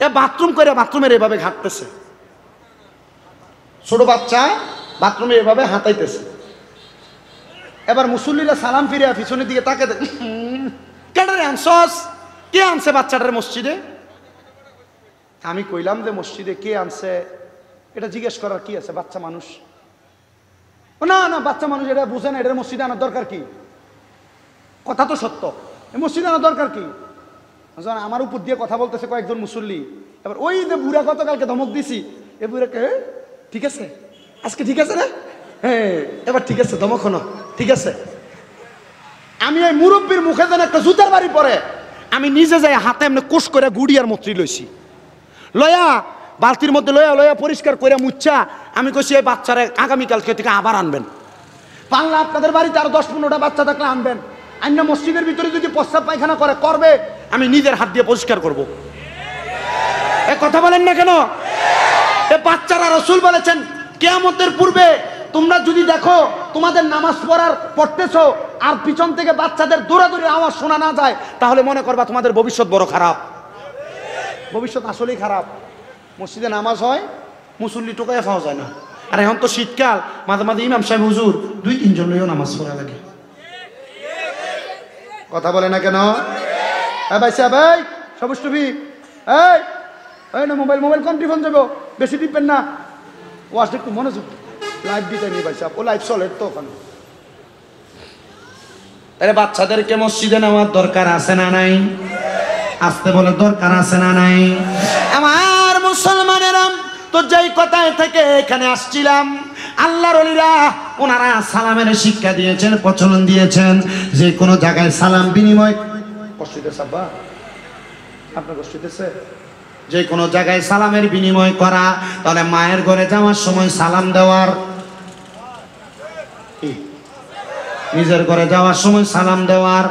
এ বাথরুম করে বাথরুমের এভাবে ঘাটতেছে, ছোট বাচ্চা বাথরুমে এভাবে হাতাইতেছে। এবার মুসল্লিরা সালাম ফিরে পিছনের দিকে তাকে, কেডারে আনছস, কে আনছে বাচ্চাটার মসজিদে? আমি কইলাম যে মসজিদে কে আনছে এটা জিজ্ঞেস করার কি আছে, বাচ্চা মানুষ। না না বাচ্চা মানুষ এটা বুঝে না, এটা মসজিদে আনার দরকার কি? কথা তো সত্য, মসজিদে আনার দরকার কি? আমার উপর দিয়ে কথা বলতেছে কয়েকজন মুসল্লি। এবার ওই যে বুড়া গতকালকে ধমক দিছি, এ বুড়াকে ঠিক আছে আজকে ঠিক আছে না, হ্যাঁ এবার ঠিক আছে ধমক হনো ঠিক আছে। আমি এই মুরব্বীর মুখে যেন একটা জুতার বাড়ি পরে, আমি নিজে যাই হাতে এমনি কোষ করে গুড়িয়ার মত্রী লইছি, লয়া বালতির মধ্যে লয়া পরিষ্কার করে মুচ্ছা আমি কইছি এই বাচ্চারা আগামীকালকে থেকে আবার আনবেন, পারলে আপনাদের বাড়িতে আরো 10-15টা বাচ্চা থাকলে আনবেন, অন্য মসজিদের ভিতরে যদি প্রস্রাব পায়খানা করবে আমি নিজের হাত দিয়ে পরিষ্কার করব। এ কথা বলেন না কেন? এ বাচ্চারা রাসূল বলেছেন কিয়ামতের পূর্বে তোমরা যদি দেখো তোমাদের নামাজ পড়তেছো আর পিছন থেকে বাচ্চাদের দৌড়াদৌড়ির আওয়াজ শোনা না যায়, তাহলে মনে করবা তোমাদের ভবিষ্যৎ বড় খারাপ। ভবিষ্যৎ আসলেই খারাপ। মসজিদে নামাজ হয়, মুসল্লি টোকায় পাওয়া যায় না। আর এখন তো শীতকাল, মাঝে মাঝে ইমাম সাহেব হুজুর 2-3 জন লইও নামাজ পড়া লাগে। কথা বলে না কেন? ভাই সাহেব, এই সবুজ টুপি, এই না মোবাইল কম টিফোন যাবো, বেশি টিপবেন না, ওয়াজ একটু মনোযোগ, লাইভ দিতে নি ভাই সাহেব, ও লাইভ চলে তো ওখানে। তাহলে বাচ্চাদেরকে মসজিদে নেওয়ার দরকার আছে না নাই? আসতে বলে দরকার আছে না নাই? আমার মুসলমানেরা তো যেই কথায় থেকে এখানে আসছিলাম, আল্লাহর ওলিরা ওনারা সালামের শিক্ষা দিয়েছেন, প্রচলন দিয়েছেন, যে কোনো জায়গায় সালাম বিনিময়। কষ্ট হইতেছে আব্বা, আপনার কষ্ট হইতেছে? যে কোনো জায়গায় সালামের বিনিময় করা, তাহলে মায়ের ঘরে যাওয়ার সময় সালাম দেওয়ার, নিজের ঘরে যাওয়ার সময় সালাম দেওয়ার,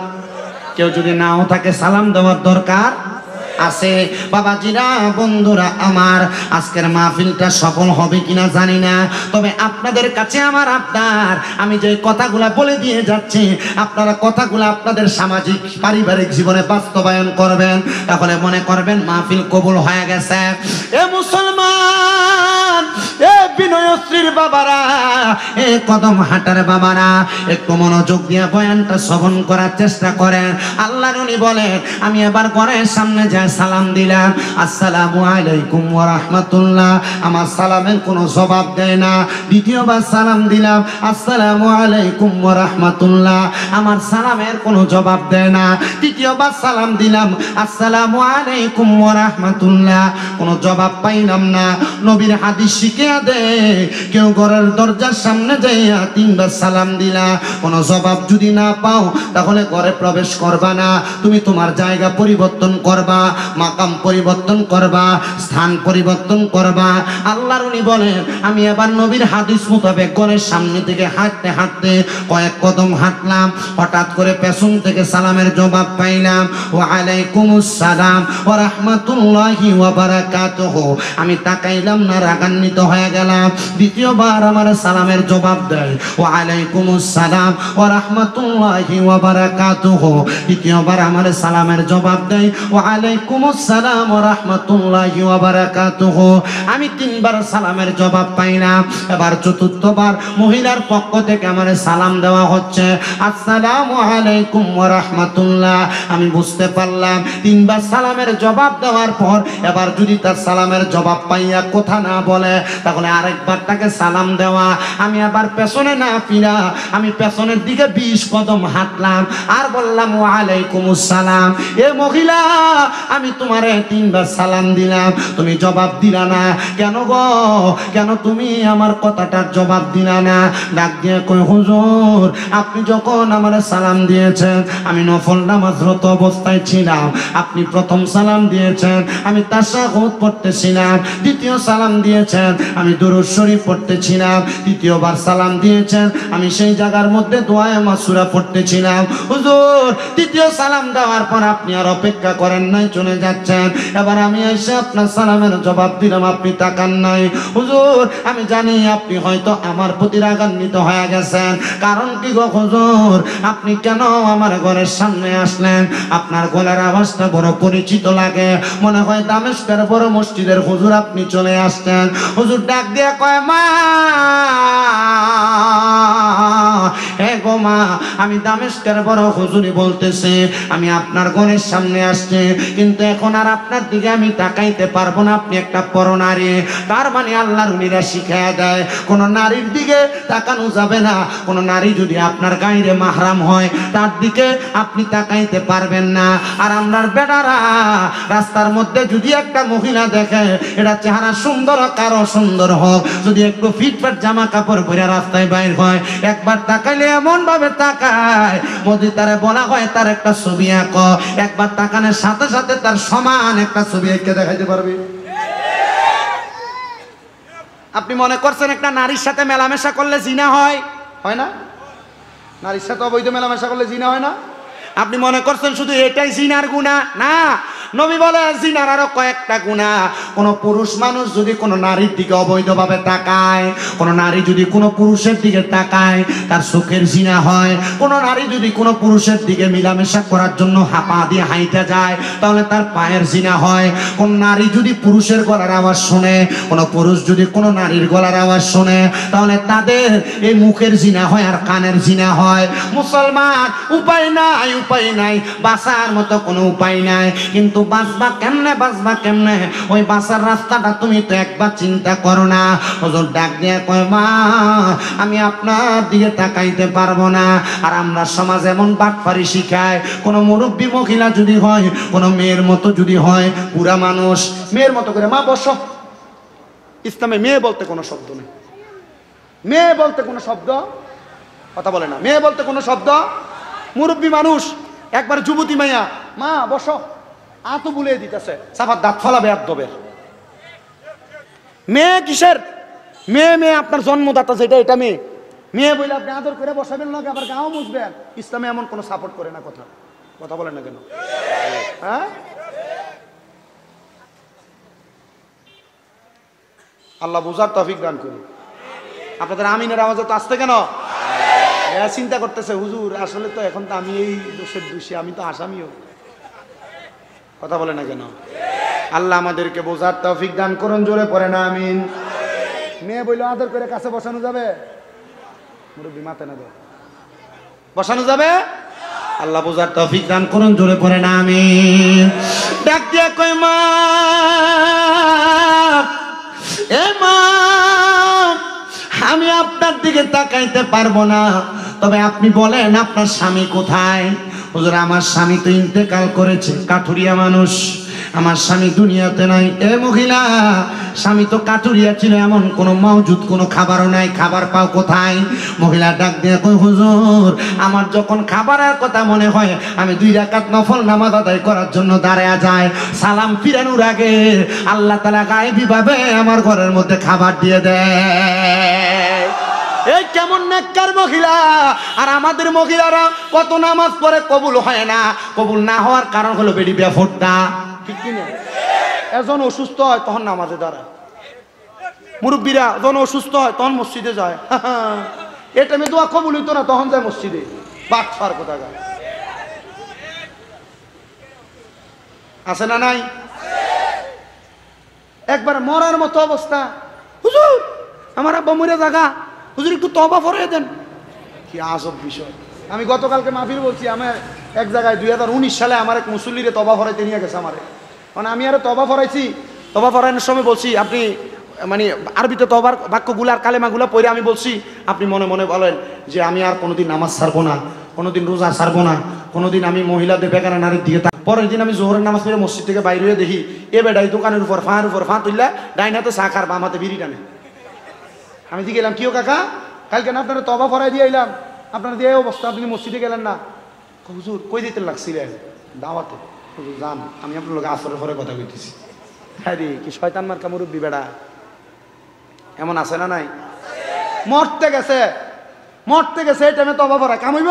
কেউ যদি নাও থাকে সালাম দেওয়ার দরকার আছে। বাবাজিরা, বন্ধুরা আমার, আজকের মাহফিলটা সফল হবে কিনা জানি না, তবে আপনাদের কাছে আমার আবদার, আমি যে কথাগুলা বলে দিয়ে যাচ্ছি আপনারা কথাগুলা আপনাদের সামাজিক পারিবারিক জীবনে বাস্তবায়ন করবেন, তাহলে মনে করবেন মাহফিল কবুল হয়ে গেছে। এ মুসলমান, এ বিনয়শ্রীর বাবারা, এ কদম হাটার বাবারা, একটু মনোযোগ দিয়ে বয়ানটা শ্রবণ করার চেষ্টা করেন। আল্লাহর নবী বলেন, আমি এবার ঘরের সামনে যাই সালাম দিলাম, আসসালামু আলাইকুম ওয়া রাহমাতুল্লাহ, আমার সালামের কোনো জবাব দেয় না। দ্বিতীয়বার সালাম দিলাম, আসসালামু আলাইকুম ওয়া রাহমাতুল্লাহ, আমার সালামের কোনো জবাব দেয় না। তৃতীয়বার সালাম দিলাম, আসসালামু আলাইকুম ওয়া রাহমাতুল্লাহ, কোনো জবাব পাইলাম না। নবীর হাদিস শিখিয়ে দে, কেউ ঘরের দরজার সামনে যাইয়া 3বার সালাম দিলা, কোনো জবাব যদি না পাও তাহলে ঘরে প্রবেশ করবা না, তুমি তোমার জায়গা পরিবর্তন করবা, মাকাম পরিবর্তন করবা, স্থান পরিবর্তন করবা। আল্লাহর নবী বলেন, আমি এবার নবীর হাদিস মোতাবেক ঘরের সামনে থেকে হাঁটতে হাঁটতে কয়েক কদম হাঁটলাম, হঠাৎ করে পেছন থেকে সালামের জবাব পাইলাম, ওয়া আলাইকুমুস সালাম ওয়া রাহমাতুল্লাহি ওয়া বারাকাতুহু। আমি তাকাইলাম না, রাগান্বিত হয়ে গেলাম। দ্বিতীয়বার আমার সালামের জবাব দেয়, ওয়া আলাইকুমুস সালাম ওয়া রাহমাতুল্লাহি ওয়া বারাকাতুহু। তৃতীয়বার আমার সালামের জবাব দেয়, ওয়া আলাইকুমুস সালাম ওয়া রাহমাতুল্লাহি ওয়া বারাকাতুহু। আমি 3বার সালামের জবাব পাইলাম। এবার চতুর্থবার মহিলার পক্ষ থেকে আমার সালাম দেওয়া হচ্ছে, আসসালামু আলাইকুম ওয়া রাহমাতুল্লাহ। আমি বুঝতে পারলাম 3বার সালামের জবাব দেওয়ার পর এবার যদি তার সালামের জবাব পাইয়া কথা না বলে, তাহলে আরেকবার তাকে সালাম সালাম দেওয়া, আমি আবার পেছনে না ফিরা আমি পেছনের দিকে 20 কদম হাঁটলাম আর বললাম ওয়ালাইকুমুস সালাম। এ মহিলা আমি তোমারে 3 বার সালাম দিলাম, তুমি জবাব দিলা না কেন গো? কেন তুমি আমার কথাটার জবাব দিলা না? ডাক দিয়ে কই হুজুর আপনি যখন আমারে সালাম দিয়েছেন আমি নফল নামাজরত অবস্থায় ছিলাম, আপনি প্রথম সালাম দিয়েছেন আমি তাশাহুদ পড়তেছিলাম, দ্বিতীয় সালাম দিয়েছেন আমি দুরূদ শরীফ পড়তেছিলাম, তৃতীয়বার সালাম দিয়েছেন আমি সেই জায়গার মধ্যে দোয়ায়ে মাসুরা পড়তেছিলাম। হুজুর তৃতীয় সালাম দেওয়ার পর আপনি আর অপেক্ষা করেন নাই, চলে যাচ্ছেন। এবার আমি এসে আপনার সালামের জবাব দিলাম, আপনি তাকান নাই। হুজুর আমি জানি আপনি হয়তো আমার প্রতি রাগান্বিত হয়ে গেছেন, কারণ কি গো হুজুর আপনি কেন আমার ঘরের সামনে আসলেন? আপনার গলার আওয়াজটা বড় পরিচিত লাগে, মনে হয় দামেস্কের বড় মসজিদের হুজুর আপনি চলে আসছেন। হুজুর ডাক দিয়ে কয় মা, হে গো মা আমি দামেস্কের বড় হুজুরই বলতেছি, আমি আপনার ঘরের সামনে আসছি কিন্তু এখন আর আপনার দিকে আমি তাকাইতে পারবো না, আপনি একটা পরনারী। তার মানে আল্লাহর উনিরা শিখায়া দেয় কোন নারীর দিকে তাকানো যাবে না, কোন নারী যদি আপনার গায়ে মাহরাম হয় তার দিকে আপনি তাকাইতে পারবেন না। আর আমরার বেটারা রাস্তার মধ্যে যদি একটা মহিলা দেখে এটা চেহারা সুন্দর কারো সুন্দর হোক, যদি একটু ফিটফাট জামা কাপড় পরে রাস্তায় বাইর হয় একবার তাকাইলে এমন ভাবে তাকায় যদি তারে বলা হয় তার একটা ছবি আঁক, একবার তাকানোর সাথে সাথে তার সমান একটা ছবি এঁকে দেখাইতে পারবে। আপনি মনে করছেন একটা নারীর সাথে মেলামেশা করলে জিনা হয়? হয় না? নারীর সাথে অবৈধ মেলামেশা করলে জিনা হয় না? আপনি মনে করছেন শুধু এটাই জিনার গুনাহ? না, নবী বলে জিনার আরো কয়েকটা গুনাহ। কোন পুরুষ মানুষ যদি কোনো নারীর দিকে অবৈধভাবে তাকায়, কোন নারী যদি কোনো পুরুষের দিকে তাকায় তার চোখের জিনা হয়। কোন নারী যদি কোনো পুরুষের দিকে মিলামেশা করার জন্য হাঁপা দিয়ে হাইটা যায় তাহলে তার পায়ের জিনা হয়। কোন নারী যদি পুরুষের গলার আওয়াজ শোনে, কোন পুরুষ যদি কোনো নারীর গলার আওয়াজ শোনে তাহলে তাদের এই মুখের জিনা হয় আর কানের জিনা হয়। মুসলমান উপায় নাই, উপায় নাই, বাঁচার মতো কোনো উপায় নাই, কিন্তু বাঁচবা কেমনে, বাঁচবা কেমনে ওই বাঁচার রাস্তাটা তুমি তো একবার চিন্তা করো না। হুজুর ডাক দিয়ে কয় মা আমি আপনার দিকে তাকাইতে পারবো না। আর আমরা সমাজ এমন বাটপারি শিখায়, কোন মুরব্বী মহিলা যদি হয়, কোন মেয়ের মতো যদি হয়, পুরা মানুষ মেয়ের মতো করে মা বসো। ইসলামে মেয়ে বলতে কোনো শব্দ নেই, মেয়ে বলতে কোনো শব্দ কথা বলে না, মেয়ে বলতে কোনো শব্দ। মুরব্বী মানুষ একবার যুবতী মাইয়া মা বসো আতো বুলিয়ে দিতেছে, সাফার দাঁত ফলাবে একদবের। মেয়ে কিসের মেয়ে? মেয়ে আপনার জন্মদাতা যেটা এটা মেয়ে। মেয়ে বলে আপনি আদর করে বসাবেন না, আবার গাও মুছবেন। ইসলামে এমন কোনো সাপোর্ট করে না। কথা কথা বলেন না কেন? হ্যাঁ, আল্লাহ বুঝার তৌফিক দান করুন। আপনাদের আমিনের আওয়াজ তো আসতে কেন? চিন্তা করতেছে হুজুর আসলে তো এখন তো আমি এই দোষের দোষী, আমি তো আসামিও। কথা বলে না কেন? আল্লাহ আমাদেরকে বোঝার তৌফিক দান করুন, জোরে পড়ে না আমিন। মেয়ে বইলে আদর করে কাছে বসানো যাবে? মুরব্বী মাথা না দেয় বসানো যাবে? আল্লাহ বোঝার তৌফিক দান করুন, জোরে পড়ে না আমিন। ডাক দিয়া কই মা, এ মা আমি আপনার দিকে তাকাইতে পারবো না, তবে আপনি বলেন আপনার স্বামী কোথায়? হুজুর আমার স্বামী তো ইন্তেকাল করেছে, কাঠুরিয়া মানুষ, আমার স্বামী দুনিয়াতে নাই। এ মহিলা স্বামী তো কাঠুরিয়া ছিল, এমন কোনো মওজুদ কোনো খাবারও নাই, খাবার পাও কোথায়? মহিলা ডাক দিয়ে কই হুজুর আমার যখন খাবারের কথা মনে হয় আমি 2 রাকাত নফল নামাজ আদায় করার জন্য দাঁড়ায়া যায়, সালাম ফিরানোর আগে আল্লাহ তাআলা গায়েবী ভাবে আমার ঘরের মধ্যে খাবার দিয়ে দেয়। এই কেমন নেককার মহিলা! আর আমাদের মহিলারা কত নামাজ পড়ে কবুল হয় না, কবুল না হওয়ার কারণ হলো বেডি বেফোরটা, ঠিক কিনা? একজন অসুস্থ হয় তখন নামাজে দাঁড়ায়, মুরব্বীরা যখন অসুস্থ হয় তখন মসজিদে যায়, এই টাইমে দোয়া কবুল হইতো না তখন যায় মসজিদে। বাক ফার কথা গায় আছে না নাই? একবার মরার মতো অবস্থা, হুজুর আমার আব্বা মরে জাগা, হুজুর একটু তওবা ফরয়ে দেন। কি আজব বিষয়! আমি গতকালকে মাহফিল বলছি, আমার এক জায়গায় 2019 সালে আমার এক মুসল্লিরে তওবা ফরাইতে নিয়ে গেছে আমারে, মানে আমি আরো তওবা ফরাইছি। তওবা ফরানোর সময় বলছি আপনি মানে আরবিতে তওবার বাক্যগুলো আর কালেমাগুলো পড়ে আমি বলছি, আপনি মনে মনে বলেন যে আমি আর কোনোদিন নামাজ ছাড়বো না, কোনোদিন রোজা ছাড়বো না, কোনোদিন আমি মহিলাদের বেকার নারীর দিকে। পরের দিন আমি জোহরের নামাজ পড়ে মসজিদ থেকে বাইরে হয়ে দেখি এ বেড়াই দোকানের উপর ফা তুললা, ডাইন হাতে চা খার বাম হাতে বিড়ি টানে। আমি দিয়ে গেলাম, কিও কাকা কালকে না আপনারা তবা ফরাই দিয়ে এলাম, আপনারা দিয়ে অবস্থা, আপনি মসজিদে গেলেন না। হুজুর কই দিতে লাগছিলেন? দাওয়াতে। হুজুর যান, আমি আপনার লোক আসরের পরে কথা কইতেছি। হ্যাঁ রে, কি শয়তান মার্কা মুরব্বি বেড়া, এমন আছে না নাই? মরতে গেছে এই টাইমে তবা ফরা কামাইব,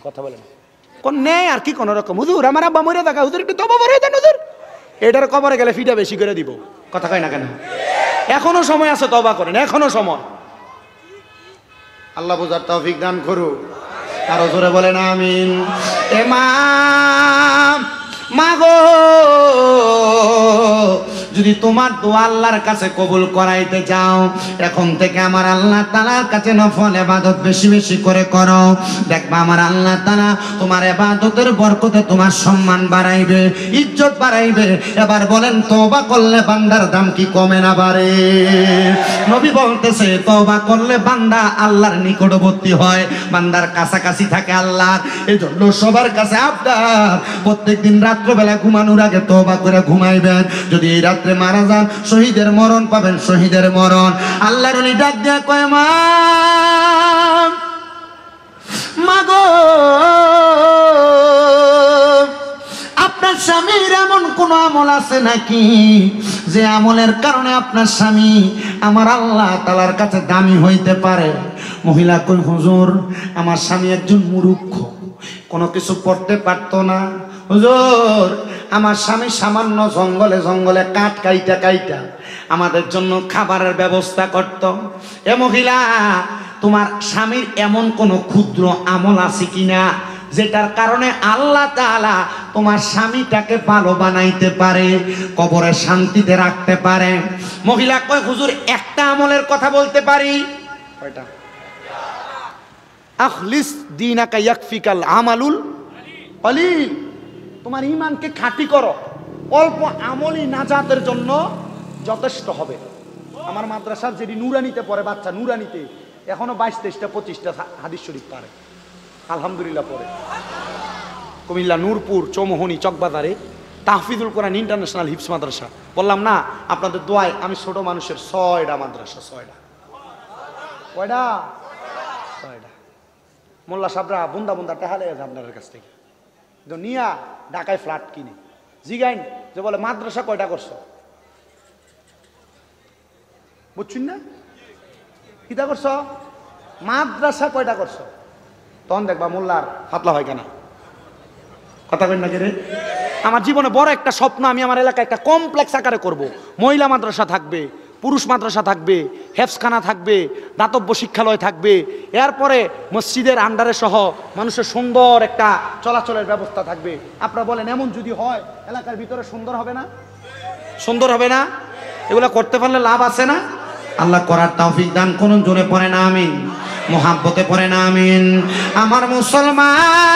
কথা বলেন কোন নেই আর কি কোন রকম। হুজুর আমার আব্বা মরে থাকা, হুজুর একটু তবা ফরাই দেন হুজুর, এটার কবরে গেলে ফিটা বেশি করে দিব। কথা কয় না কেন? এখনো সময় আছে, তবা করেন, এখনো সময়। আল্লাহ বুঝার তৌফিক দান করুক। আরো জোরে বলেন আমিন। এ মা গো, যদি তোমার দোয়া আল্লাহর কাছে কবুল করাইতে যাও, এখন থেকে আমার আল্লাহ তাআলার কাছে নফল ইবাদত বেশি বেশি করে করো। দেখবা আমার আল্লাহ তাআলা তোমার ইবাদতের বরকতে তোমার সম্মান বাড়াইবে, ইজ্জত বাড়াইবে। এবার বলেন, তওবা করলে বান্দার দাম কি কমে না বাড়ে? নবী বলতেছে, তওবা করলে বান্দা আল্লাহর নিকটবর্তী হয়, বান্দার কাছাকাছি থাকে আল্লাহর। এজন্য সবার কাছে আবদার, প্রত্যেকদিন রাত্রবেলা ঘুমানোর আগে তওবা করে ঘুমাইবেন। যদি এই রাত্রে মারা যান, শহীদের মরণ পাবেন, শহীদের মরণ। আল্লাহর ওলি ডাক দেয়া কয়, মা গো, আপনার স্বামীর এমন কোন আমল আছে নাকি যে আমলের কারণে আপনার স্বামী আমার আল্লাহ তাআলার কাছে দামি হইতে পারে? মহিলা কই, হুজুর আমার স্বামী একজন মূর্খ, কোনো কিছু পড়তে পারতো না। হুজুর আমার স্বামী সামান্য জঙ্গলে জঙ্গলে কাঠ কাইটা আমাদের জন্য খাবারের ব্যবস্থা করত। এ মহিলা, তোমার স্বামীর এমন কোন ক্ষুদ্র আমল আছে কিনা যেটার কারণে আল্লাহ তাআলা তোমার স্বামীটাকে ভালো বানাইতে পারে, কবরে শান্তিতে রাখতে পারে? মহিলা কয়, হুজুর একটা আমলের কথা বলতে পারি। কয়টা? আখলিস দীনাকা ইয়াকফিকাল আমালুল কলিল। তোমার ঈমানকে খাঁটি করো, অল্প আমলই নাজাতের জন্য যথেষ্ট হবে। আমার মাদ্রাসার যেটি নুরানিতে পড়ে বাচ্চা, নুরানিতে এখনো 22-23টা 25টা হাদিস শরীফ পারে, আলহামদুলিল্লাহ পড়ে। কুমিল্লা নূরপুর চৌমোহনী চকবাজারে তাহফিজুল কোরআন ইন্টারন্যাশনাল হিফজ মাদ্রাসা। বললাম না আপনাদের দোয়ায় আমি ছোট মানুষের 6টা মাদ্রাসা, 6টা। কয়টা? 6টা। মোল্লা সাবরা বুন্দা বুন্দা টাকা লেগেছে আপনাদের কাছ থেকে, নিয়া ঢাকায় ফ্ল্যাট কিনে জিগাইন যে বলে মাদ্রাসা কয়টা করছো, বুঝছেন না? কিটা করছো? মাদ্রাসা কয়টা করছো? তখন দেখবা মোল্লার হাতলা হয় কেনা। কথা কই না রে? আমার জীবনে বড় একটা স্বপ্ন, আমি আমার এলাকায় একটা কমপ্লেক্স আকারে করব। মহিলা মাদ্রাসা থাকবে, পুরুষ মাদ্রাসা থাকবে, হেফজখানা থাকবে, দাতব্য শিক্ষালয় থাকবে, এরপরে মসজিদের আন্ডারে সহ মানুষের সুন্দর একটা চলাচলের ব্যবস্থা থাকবে। আপনারা বলেন, এমন যদি হয় এলাকার ভিতরে সুন্দর হবে না? সুন্দর হবে না? এগুলা করতে পারলে লাভ আছে না? আল্লাহ করার তৌফিক দান করুন। জোরে পড়ে না আমিন, মোহাব্বতে পড়ে না আমিন। আমার মুসলমান,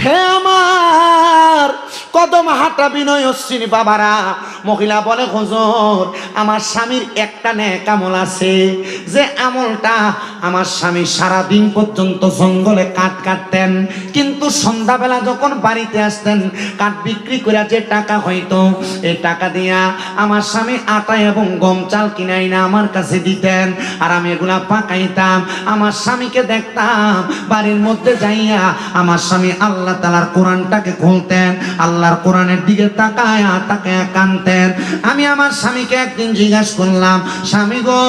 হে আমার কদম হাঁটা বিনয় অশ্বিনী বাবারা, মহিলা বলে, হুজুর আমার স্বামীর একটা নেক আমল আছে, যে আমলটা আমার স্বামী সারাদিন পর্যন্ত জঙ্গলে কাঠ কাটতেন, কিন্তু সন্ধ্যাবেলা যখন বাড়িতে আসতেন কাঠ বিক্রি করে যে টাকা হইতো, এই টাকা দিয়া আমার স্বামী আটা এবং গম চাল কিনাই না আমার কাছে দিতেন, আর আমি এগুলা পাকাইতাম। আমার স্বামীকে দেখতাম বাড়ির মধ্যে যাইয়া আমার স্বামী আল্লাহ তাআলার কোরআনটাকে খুলতেন, আল্লাহর কোরআনের দিকে তাকায়া তাকায়া কানতেন। আমি আমার স্বামীকে একদিন জিজ্ঞাসা করলাম, স্বামী গো,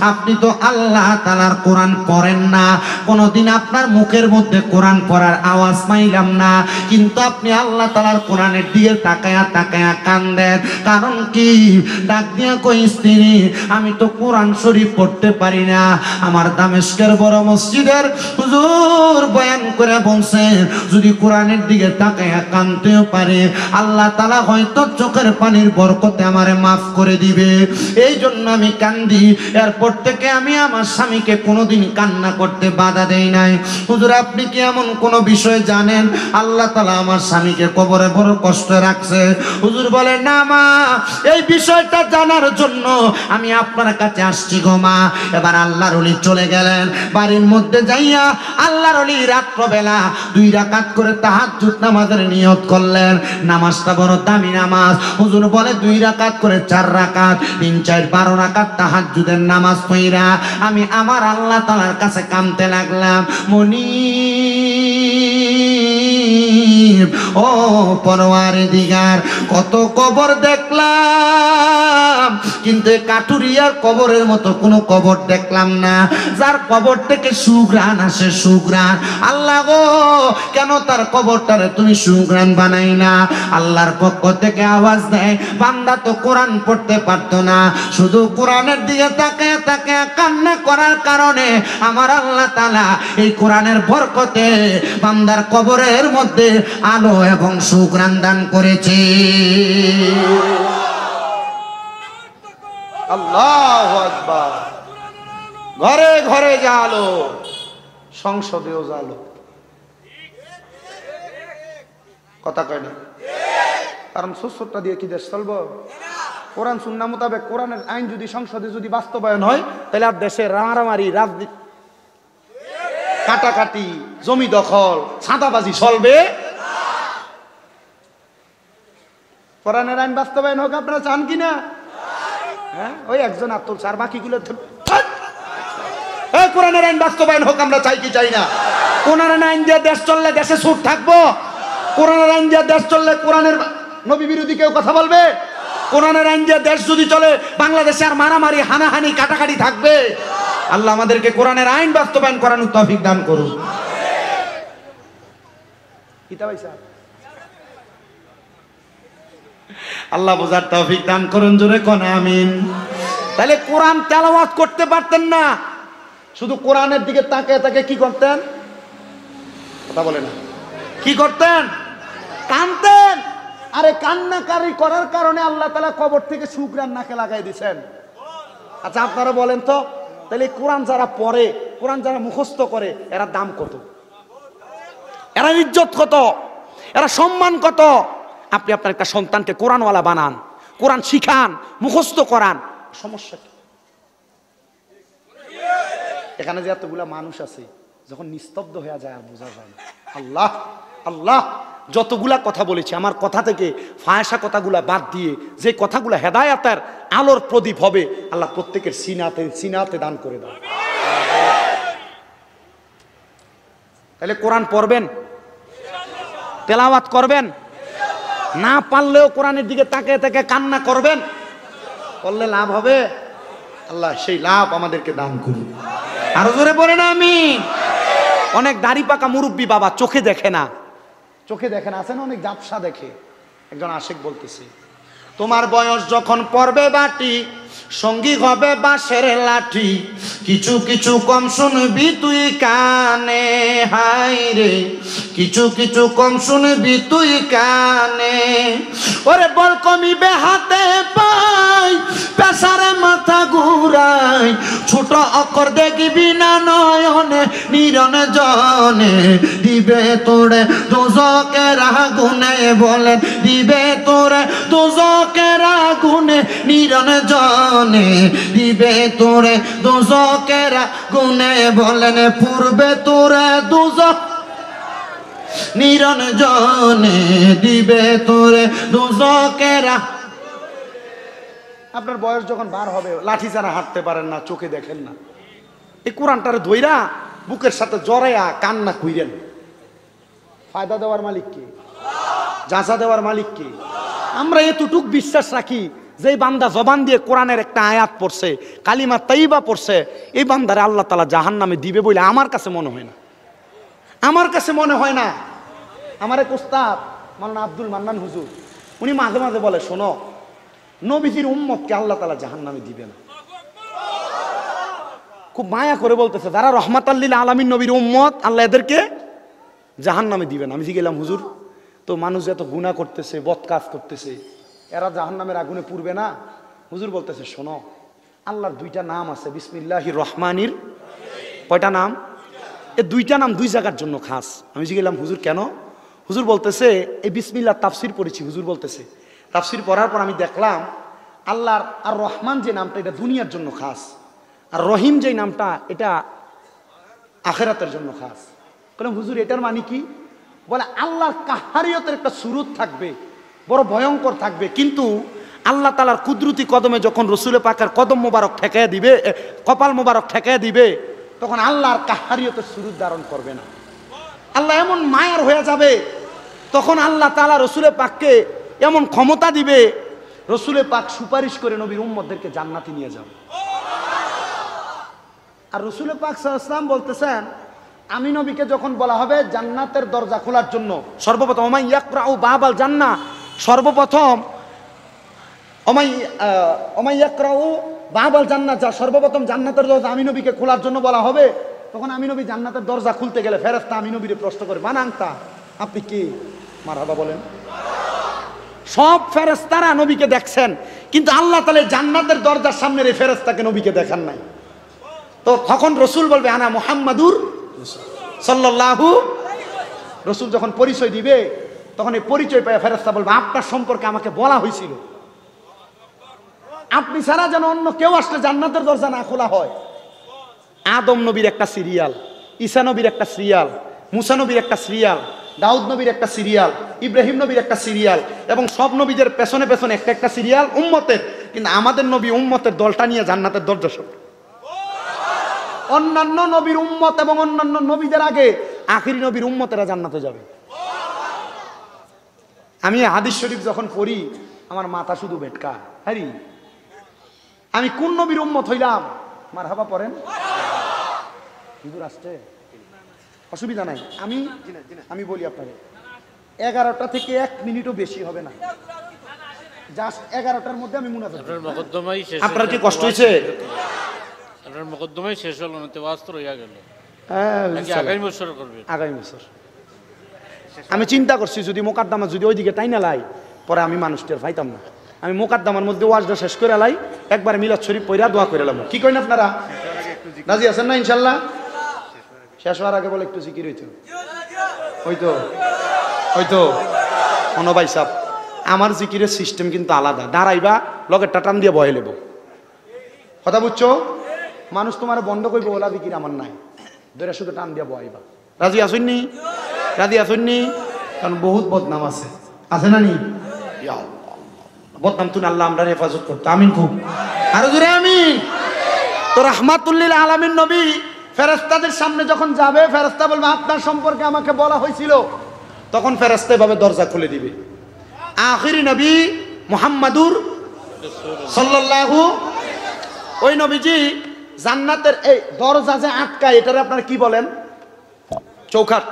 আপনি তো আল্লাহ তাআলার কোরআন পড়েন না, কোনদিন আপনার মুখের মধ্যে কোরআন পড়ার আওয়াজ পাইলাম না, কিন্তু আপনি আল্লাহ তাআলার কোরআনের দিকে তাকায়া তাকায়া কান্দেন, কারণ কি? ডাক দিয়া কই, স্ত্রী আমি তো কোরআন শরীফ পড়তে পারি না। আমার দামেস্কের বড় মসজিদের হুজুর বয়ান করে বলছেন, যদি কোরআনের দিকে তাকায় কাঁদতেও পারে, আল্লাহ তাআলা হয়তো চোখের পানির বরকতে আমারে মাফ করে দিবে। এই জন্য আমি কান্দি। এরপর থেকে আমি আমার স্বামীকে কোনোদিন কান্না করতে বাধা দেই নাই। হুজুর আপনি কি এমন কোনো বিষয় জানেন আল্লাহ তাআলা আমার স্বামীকে কবরে বড় কষ্ট রাখছে? হুজুর বলে না মা, এই বিষয়টা জানার জন্য আমি আপনার কাছে আসছি গো মা। এবার আল্লাহর ওলি চলে গেলেন বাড়ির মধ্যে যাইয়া আল্লাহর ওলি রাত্রবেলা 2 রাকাত করে তাহাজ্জুদ নামাজের নিয়ত করলেন। নামাজটা বড় দামি নামাজ। হুজুর বলে 2 রাকাত করে 4 রাকাত, 3 4 12 রাকাত তাহাজ্জুদের নামাজ পড়া আমি আমার আল্লাহ তাআলার কাছে কাঁদতে লাগলাম। মুনিব ও পরওয়ারদিগার, কত কবর দেখলাম কিন্তু কাটুরিয়ার কবরের মতো কোনো কবর দেখলাম না যার কবর থেকে সুঘ্রাণ আসে, সুঘ্রাণ। আল্লাহ গো কেন তার কবরটারে তুমি সুঘ্রাণ বানাই না? আল্লাহর পক্ষ থেকে আওয়াজ দেয়, বান্দা তো কোরআন পড়তে পারতো না, শুধু কোরআনের দিকে তাকায় তাকায় কান্না করার কারণে আমার আল্লাহ তাআলা এই কোরআনের বরকতে বান্দার কবরের মধ্যে আলো এবং সুঘ্রাণ দান করেছে। আল্লাহু আকবার। ঘরে ঘরে জালো, সংসদেও জালো। কথা কয় না? কারণ সুস্থতা দিয়ে কি দেশ চলবো? কোরআন সুন্নাহ মোতাবেক কোরআনের আইন যদি সংসদে যদি বাস্তবায়ন হয়, তাহলে আর দেশে রামারামারি, রাজনীতি, কাটাকাটি, জমি দখল, ছাঁদাবাজি চলবে। কোরআনের আইন বাস্তবায়ন হোক, আপনারা চান কিনা? হ্যাঁ, ওই একজন আত্মল চার বাকিগুলো কোরআনের আইন বাস্তবায়ন হোক, আমরা চাই কি চাই না? কোরআনের আইন দিয়ে দেশ চললে দেশে সুখ থাকবো? কোরআনের আইন দিয়ে দেশ চললে কোরআনের নবী বিরোধী কেউ কথা বলবে? কোরআনের আইন দিয়ে দেশ যদি চলে বাংলাদেশে আর মারামারি, হানাহানি, কাটাকাটি থাকবে? আল্লাহ আমাদেরকে কোরআনের আইন বাস্তবায়ন করানোর তৌফিক দান করুন। আল্লাহ বোঝার তৌফিক দান করুন, জোরে কোন আমিন। তাহলে কোরআন তেলাওয়াত করতে পারতেন না, শুধু কোরআনের দিকে তাকিয়ে তাকিয়ে কি করতেন? কথা বলে না, কি করতেন? কাঁদতেন। আরে কান্নাকারি করার কারণে আল্লাহ তাআলা কবর থেকে সুঘ্রাণ নাকে লাগাই দিয়েছেন। আচ্ছা আপনারা বলেন তো, তাহলে কোরআন যারা পড়ে, কোরআন যারা মুখস্থ করে, এরা দাম কত? এরা ইজ্জত কত? এরা সম্মান কত? আপনি আপনার একটা সন্তানকে কোরআনওয়ালা বানান, কোরআন শিখান, মুখস্থ করান, সমস্যা কি? এখানে যে এতগুলা মানুষ আছে, যখন নিস্তব্ধ হয়ে যায় আর বোঝা যায় না। আল্লাহ আল্লাহ, যতগুলা কথা বলেছি আমার কথা থেকে ফায়সা কথাগুলা বাদ দিয়ে যে কথাগুলা হেদায়াতের আলোর প্রদীপ হবে, আল্লাহ প্রত্যেকের সিনাতে সিনাতে দান করে দাও। তাহলে কোরআন পড়বেন, তেলাওয়াত করবেন, না পারলেও কোরআনের দিকে তাকিয়ে তাকিয়ে কান্না করবেন, করলে লাভ হবে। আল্লাহ সেই লাভ আমাদেরকে দান করুন। আরো জোরে বলেন আমিন। অনেক দাড়ি পাকা মুরব্বী বাবা চোখে দেখে না, চোখে দেখে না, আছেন অনেক জাপসা দেখে। একজন আশিক বলতেছে, তোমার বয়স যখন পড়বে বাটি, সঙ্গী হবে বাঁশের লাঠি, কিছু কিছু কম শুনবি তুই কানে, হাই রে কিছু কিছু কম শুনবি তুই কানে, ওরে বল কমিবে হাতে পাই, পেশারে মাথা ঘুরাই, ছোট অক্ষর দেখবি না নয়নে, নিরনে জনে দিবে তোরে দোজকের আগুনে, বলেন দিবে তোরে দোজকের আগুনে, নিরনে জনে দিবে তোরে দোজকের আগুনে, বলেন পূর্বে তোরে দোজক নিরঞ্জনে দিবে তোরে দোজকের। আপনার বয়স যখন বার হবে, লাঠি ছাড়া হাঁটতে পারেন না, চোখে দেখেন না, এই কোরআনটারে ধইরা বুকের সাথে জড়াইয়া কান্না কইরেন। ফায়দা দেওয়ার মালিক কে? যাচা দেওয়ার মালিক কে? আমরা এতটুক বিশ্বাস রাখি যে বান্দা জবান দিয়ে কোরআনের একটা আয়াত পড়ছে, কালিমা তাইবা পড়ছে, এই বান্দারে আল্লাহ তাআলা জাহান্নামে দিবে বলে আমার কাছে মনে হয় না। আমার কাছে মনে হয় না। আমার এক উস্তাদ মাওলানা আব্দুল মান্নান হুজুর, উনি মাঝে মাঝে বলে, শোনো, নবীজির উম্মতকে আল্লাহ তাআলা জাহান্নামে দিবে না। খুব মায়া করে বলতেছে, যারা রহমাতাল লিল আলামিন নবীর উম্মত, আল্লাহ এদেরকে জাহান্নামে দিবেন। আমি গেলাম হুজুর, তো মানুষ এত গুনাহ করতেছে, বদ কাজ করতেছে, এরা জাহান্নামের আগুনে পুড়বে না? হুজুর বলতেছে, শোনো, আল্লাহর দুইটা নাম আছে, বিসমিল্লাহির রহমানির, কয়টা নাম? এ দুইটা নাম দুই জায়গার জন্য খাস। আমি গেলাম হুজুর কেন? হুজুর বলতেছে, এই বিসমিল্লাহ তাফসির পড়েছি। হুজুর বলতেছে, তাফসির পড়ার পর আমি দেখলাম আল্লাহর আর রহমান যে নামটা এটা দুনিয়ার জন্য খাস, আর রহিম যে নামটা এটা আখিরাতের জন্য খাস। বললাম হুজুর এটার মানে কি? বলে আল্লাহর কাহারিয়তের একটা সুরুত থাকবে, বড় ভয়ঙ্কর থাকবে, কিন্তু আল্লাহ তাআলার কুদরতি কদমে যখন রসুলের পাকের কদম মোবারক ঠেকায় দিবে, কপাল মোবারক ঠেকায় দিবে, তখন আল্লাহর কাহারিয়তের সুরুত ধারণ করবে না। আল্লাহ এমন মায়ার হয়ে যাবে, তখন আল্লাহ তাআলা রসুলের পাককে এমন ক্ষমতা দিবে, রসুলের পাক সুপারিশ করে নবীর উম্মতদেরকে জান্নাতে নিয়ে যাবে। আর রসুলের পাক সাল্লাল্লাহু আলাইহি ওয়াসাল্লাম বলতেছেন, আমি নবীকে যখন বলা হবে জান্নাতের দরজা খোলার জন্য, সর্বপ্রথম ওমাই ইয়াকরাউ বাবাল জান্নাহ, সর্বপ্রথম ওমাই ইয়াকরাউ বাবাল জান্নাহ, যা সর্বপ্রথম জান্নাতের দরজা আমি নবীকে খোলার জন্য বলা হবে, তখন আমি নবী জান্নাতের দরজা খুলতে গেলে ফেরেশতা আমি নবীরে প্রশ্ন করে, মানাংতা, আপনি কি? মারহাবা বলেন। সব ফেরেশতারা নবীকে দেখছেন, কিন্তু আল্লাহ তাআলা জান্নাতের দরজার সামনে এই ফেরেশতাকে নবীকে দেখান নাই। তো তখন রসুল বলবে, আনা মুহাম্মাদুর সাল্লাল্লাহু। রসুল যখন পরিচয় দিবে, তখন এই পরিচয় পেয়ে ফেরেশতা বলবে, আপনার সম্পর্কে আমাকে বলা হয়েছিল, আপনি ছাড়া যেন অন্য কেউ আসলে জান্নাতের দরজা না খোলা হয়। আদম নবীর একটা সিরিয়াল, ঈসা নবীর একটা সিরিয়াল, মুসা নবীর একটা সিরিয়াল, দাউদ নবীর একটা সিরিয়াল, ইব্রাহিম নবীর একটা সিরিয়াল, এবং সব নবীদের পেছনে পেছনে একটা একটা সিরিয়াল উম্মতের। কিন্তু আমাদের নবী উম্মতের দলটা নিয়ে জান্নাতের দরজা সব। অন্যান্য নবীর উম্মত এবং অন্যান্য নবীদের আগে আখিরি নবীর উম্মতেরা জান্নাতে যাবে। আমি হাদিস শরীফ যখন পড়ি আমার মাথা শুধু বেটকা, হ্যাঁ, আমি কোন নবীর উম্মত হইলাম? মারহাবা পড়েন। হুজুর আসছে, অসুবিধা নাই, আমি বলি আপনাকে, 11টা থেকে 1 মিনিটও বেশি হবে না, জাস্ট 11টার মধ্যে আমি মুনাফিক। আপনার কি কষ্ট হয়েছে? আপনার মুকদ্দমাই শেষ হলো না, ওয়াজ হইয়া গেল। আগামী বছর করবে, আগামী বছর। আমি চিন্তা করছি যদি মোকদ্দমা যদি ওইদিকে টাইনা লাই, পরে আমি মানুষটার পাইতাম না। আমি মোকদ্দমার মধ্যে ওয়াজটা শেষ করে লাই, একবার মিলাদ শরীফ পড়া দোয়া করে এলাম। কি করেন আপনারা? রাজি আছেন না ইনশাল্লাহ? শেষ হওয়ার আগে বলে একটু জিকির হইতো, হইতো হইতো। ভাই সাহেব, আমার জিকিরের সিস্টেম কিন্তু আলাদা। দাঁড়াইবা, লগের টাটান দিয়ে বয়ে লেব, কথা বুঝছো? মানুষ তোমার বন্ধ করবে, ওলা জিকির আমার নাই, ধরে শুধু টান দিয়ে বয়াইবা। রাজি আসুননি? রাজি আসুননি? কারণ বহুত বদনাম আছে, আছে না নি? বদনাম তুই আল্লাহ আমরা হেফাজত করতো। আমিন খুব, আরো জোরে আমিন। তো রাহমাতুল্লিল আলামিন নবী ফেরেশতাদের সামনে যখন যাবে, ফেরেশতা বলবে আপনার সম্পর্কে আমাকে বলা হয়েছিল, তখন ফেরেশতা এভাবে দরজা খুলে দিবে। আখিরি নবী মুহাম্মাদুর সাল্লাল্লাহু, ওই নবীজি জান্নাতের এই দরজা যে আটকায়, এটারে আপনারা কি বলেন? চৌখাট,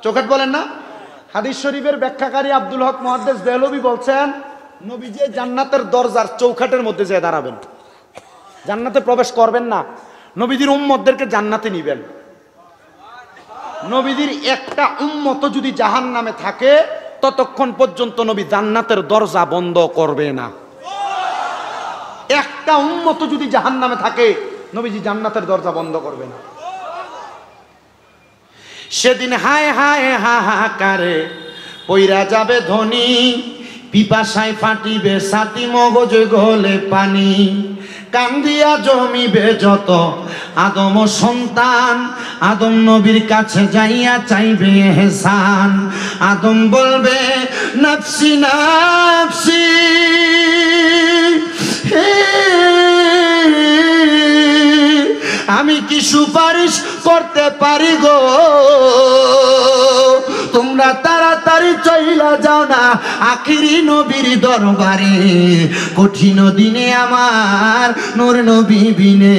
চৌখাট বলেন না? হাদিস শরীফের ব্যাখ্যাকারী আব্দুল হক মুহাদ্দিস দেহলভী বলছেন, নবীজি জান্নাতের দরজার চৌখাটের মধ্যে যে দাঁড়াবেন, জান্নাতে প্রবেশ করবেন না, নবীজির উম্মতদেরকে জান্নাতে নিবেন। নবীজির একটা উম্মত যদি জাহান্নামে থাকে, ততক্ষণ পর্যন্ত নবী জান্নাতের দরজা বন্ধ করবে না। একটা উম্মত যদি জাহান্নামে থাকে, নবীজি জান্নাতের দরজা বন্ধ করবে না। সেদিন হায় হায় হাহাকারে পইরা যাবে ধনী, পিপাসায় ফাটিবে ছাতি, মগজ গলে পানি, কান্দিয়া জমিবে যত আদম সন্তান, আদম নবীর কাছে যাইয়া চাইবে এহসান। আদম বলবে নাফসি নাফসি, আমি কি সুপারিশ করতে পারি গো? তোমরা তোমরা তাড়াতাড়ি চইলা যাও না আখিরি নবীর দরবারে, কঠিন দিনে আমার নূর নবী বিনে,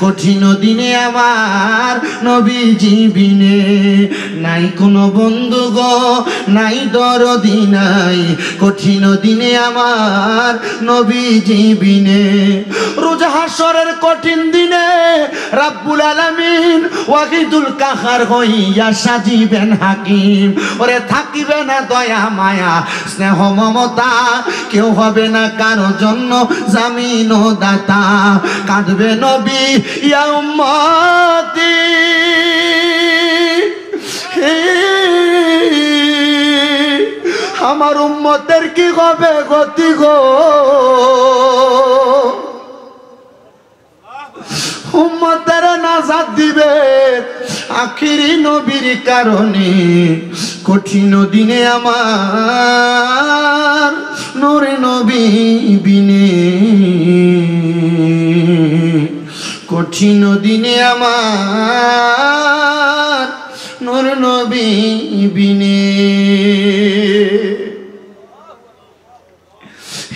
কঠিন দিনে আমার নবীজি বিনে। নাই কোনো বন্ধু গো নাই দরদি নাই, কঠিন দিনে আমার নবীজি বিনে। রোজ হাসরের কঠিন দিনে রাব্বুল আলামিন ওয়াহিদুল কাহার হইয়া সাজিবেন হাকিম। ওরে থাকিবে না দয়া মায়া স্নেহ মমতা, কেউ হবে না কারো জন্য জামিন ও দাতা। কাঁদবে নবী ইয়া উম্মতি, আমার উম্মতের কি হবে গতি গো, উম্মতের নাজাত দিবে আখিরি নবীর কারণে, কঠিন দিনে আমার নূরে নবী বিনে, কঠিন দিনে আমার নূর নবী বিনে।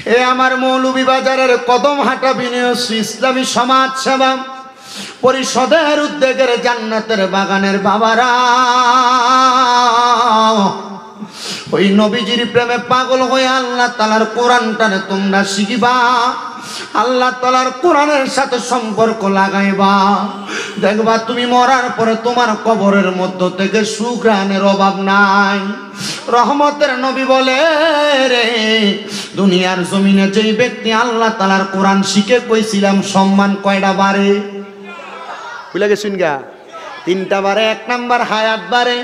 হে আমার মৌলভীবাজারের কদমহাটা বিনয় ইসলামী সমাজ সেবা পরিষদের উদ্যোগের জান্নাতের বাগানের বাবারা, ওই নবীজির প্রেমে পাগল হয়ে আল্লাহ তাআলার কোরআনটারে তোমরা শিখিবা, আল্লাহ তাআলার কোরআনের সাথে সম্পর্ক লাগাইবা। দেখবা তুমি মরার পরে তোমার কবরের মধ্য থেকে সুঘ্রাণের অভাব নাই। রহমতের নবী বলে রে, দুনিয়ার জমিনে যেই ব্যক্তি আল্লাহ তাআলার কোরআন শিখে কইছিলাম সম্মান কয়টা বাড়ে? বুঝলে গেছেন গা? 3টা বাড়ে। 1 নাম্বার হায়াত বাড়ে,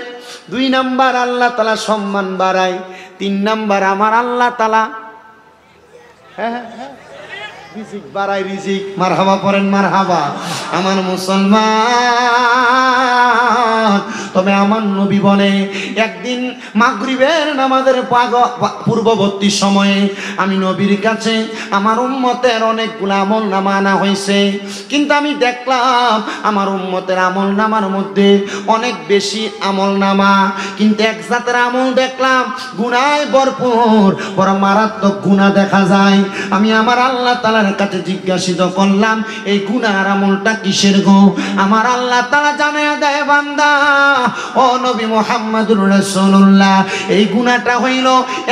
2 নাম্বার আল্লাহ তাআলা সম্মান বাড়ায়, 3 নাম্বার আমার আল্লাহ তাআলা রিজিক বাড়ায়। রিজিক মারহাবা পড়েন মারহাবা। আমার মুসলমান, তবে আমার নবী বলে একদিন মাগরিবের নামাজের পূর্ববর্তী সময়ে আমি নবীর কাছে আমার উম্মতের অনেকগুলো আমল নামা আনা হয়েছে, কিন্তু আমি দেখলাম আমার উম্মতের আমল নামার মধ্যে অনেক বেশি আমল নামা, কিন্তু এক জাতের আমল দেখলাম গুনায় ভরপুর, বড় মারাত্মক গুনাহ দেখা যায়। আমি আমার আল্লাহ তাআলার কাছে জিজ্ঞাসিত করলাম এই গুনার আমলটা কিসের গো? আমার আল্লাহ তাআলা জানায়া দেয়, বান্দা ও নবী মুহাম্মদুর রাসূলুল্লাহ, এই গুনাহটা হইল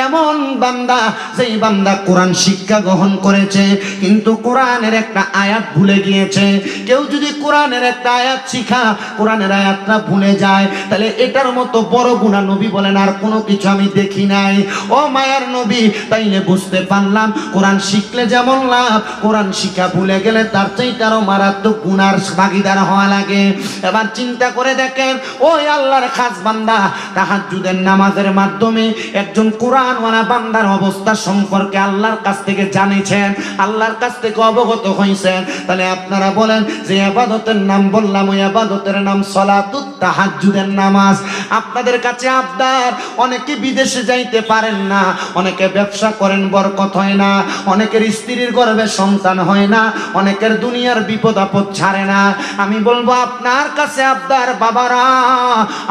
এমন বান্দা যেই বান্দা কোরআন শিক্ষা গ্রহণ করেছে কিন্তু কোরআনের একটা আয়াত ভুলে গিয়েছে। কেউ যদি কোরআনের একটা আয়াত শিখা কোরআনের আয়াতটা ভুলে যায় তাহলে এটার মতো বড় গুনাহ নবী বলেন আর কোনো কিছু আমি দেখি নাই। ও মায়ার নবী, তাইলে বুঝতে পারলাম কোরআন শিখলে যেমন লাভ, কোরআন শিক্ষা ভুলে গেলে তার চাইতে আরো মারাত্মক গুনার ভাগীদার হওয়া লাগে। এবার চিন্তা করে দেখেন, ওই আল্লাহর খাস বান্দা তাহাজ্জুদের নামাজের মাধ্যমে একজন কোরআনওয়ালা বান্দার অবস্থা সম্পর্কে আল্লাহর কাছ থেকে জানেছেন, আল্লাহর কাছ থেকে অবগত হয়েছেন। তাহলে আপনারা বলেন যে ইবাদতের নাম বললাম, ওই ইবাদতের নাম সালাতুত তাহাজ্জুদের নামাজ। আপনাদের কাছে আবদার, অনেকে বিদেশে যাইতে পারেন না, অনেকে ব্যবসা করেন বরকত হয় না, অনেকের স্ত্রীর গর্ভে সন্তান হয় না, অনেকের দুনিয়ার বিপদ আপদ ছাড়ে না। আমি বলবো আপনার কাছে আবদার বাবারা,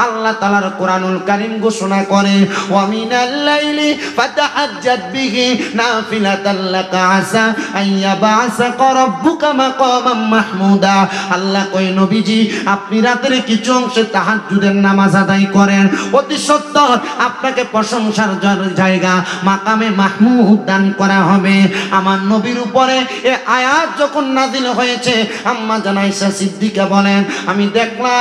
আল্লাহ তাআলার কোরআনুল কারীম ঘোষণা করে ওয়া মিনাল লাইলি ফাতাহাজ্জাদ বিহি নাফিলাতাল লাকা আসা আইয়াবাসাকা রাব্বুকা মাকামান মাহমুদা। আল্লাহ কই নবীজি আপনি রাতের কিছু অংশে তাহাজ্জুদের নামাজ আদায় করেন, অতি সত্বর আপনাকে প্রশংসার জায়গা মাকামে মাহমুদ দান করা হবে। আমার নবীর উপরে এই আয়াত যখন নাযিল হয়েছে, আম্মা জান আয়েশা সিদ্দিকা বলেন আমি দেখলাম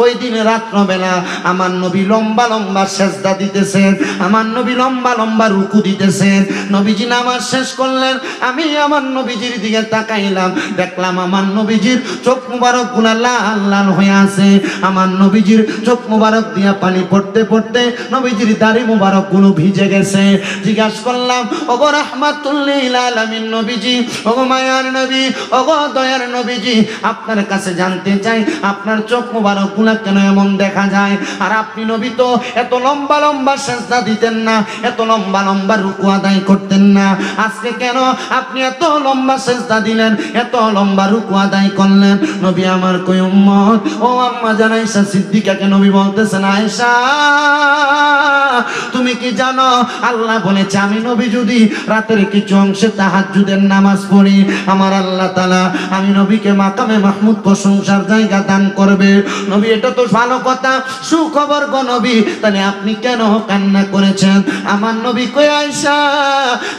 ওই দিন রাত্রবেলা আমার নবী লম্বা লম্বা সেজদা দিতেছেন, আমার নবী লম্বা লম্বা রুকু দিতেছেন। নবীজি নামাজ শেষ করলেন, আমি আমার নবীজির দিকে তাকাইলাম, দেখলাম আমার নবীজির চোখ মুবারক গুলা লাল লাল হয়ে আছে, আমার নবীজির চোখ মুবারক দিয়া পানি পড়তে পড়তে নবীজির দাড়ি মুবারক গুলো ভিজে গেছে। জিজ্ঞাসা করলাম, ওগো রাহমাতুল লিল আলামিন নবীজি, ওগো মায়ার নবী, ওগো দয়ার নবীজি, আপনার কাছে জানতে চাই আপনার চোখ মুবারক মুবারকগুলা কেন এমন দেখা যায়? আর আপনি নবী তো এত লম্বা লম্বা সেজদা দিতেন না, এত লম্বা লম্বা রুকু আদায় করতেন না। আজকে কেন আপনি এত লম্বা সেজদা দিলেন, এত লম্বা রুকু আদায় করলেন? নবী আমার কই উম্মত, ও আম্মা জান আয়েশা সিদ্দিকাকে নবী বলতেছেন, আয়েশা তুমি কি জানো আল্লাহ বলেছে আমি নবী যদি রাতের কিছু অংশে তাহাজ্জুদের নামাজ পড়ি, আমার আল্লাহ তাআলা আমি নবীকে মাকামে মাহমুদ প্রশংসার জায়গা দান করবে। নবী এটা তো ভালো কথা, সুখবর গো নবী, তাহলে আপনি কেন কান্না করেছেন? আমার নবী কই আয়েশা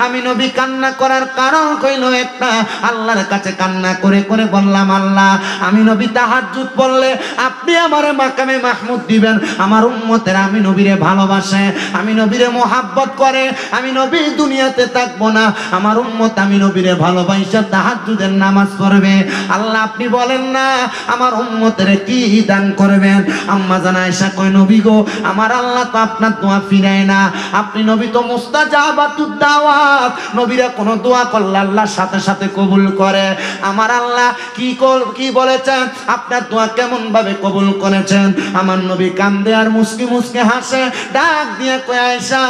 আমি নবী কান্না করার কারণ কইল একটা, আল্লাহর কাছে কান্না করে করে বললাম আল্লাহ আমি নবী তাহাজ্জুদ পড়লে আপনি আমারে মাকামে মাহমুদ দিবেন। আমার উম্মতের আমি নবীরে ভালোবাসে, আমি নবীরে মোহাব্বত করে, আমি নবী দুনিয়াতে থাকবো না, আমার উম্মত আমি নবীরে ভালোবাসা তাহাজ্জুদের নামাজ পড়বে। আল্লাহ আপনি বলেন না আমার উম্মতের কি দান করবেন? আম্মা জান আয়েশা কয় নবী গো আমার আল্লাহ তো আপনার দোয়া ফিরায় না, আপনি নবী তো মুস্তাজাবাতুদ দাওয়াত, নবীরা কোন দোয়া করলে আল্লাহর সাথে সাথে কবুল করে। আমার আল্লাহ কি বলেছেন, আপনার দোয়া কেমন ভাবে কবুল করেছেন? আমার নবী কান্দে আর মুস্কি মুস্কি হাসে, ডাক দিয়ে কয় আয়েশা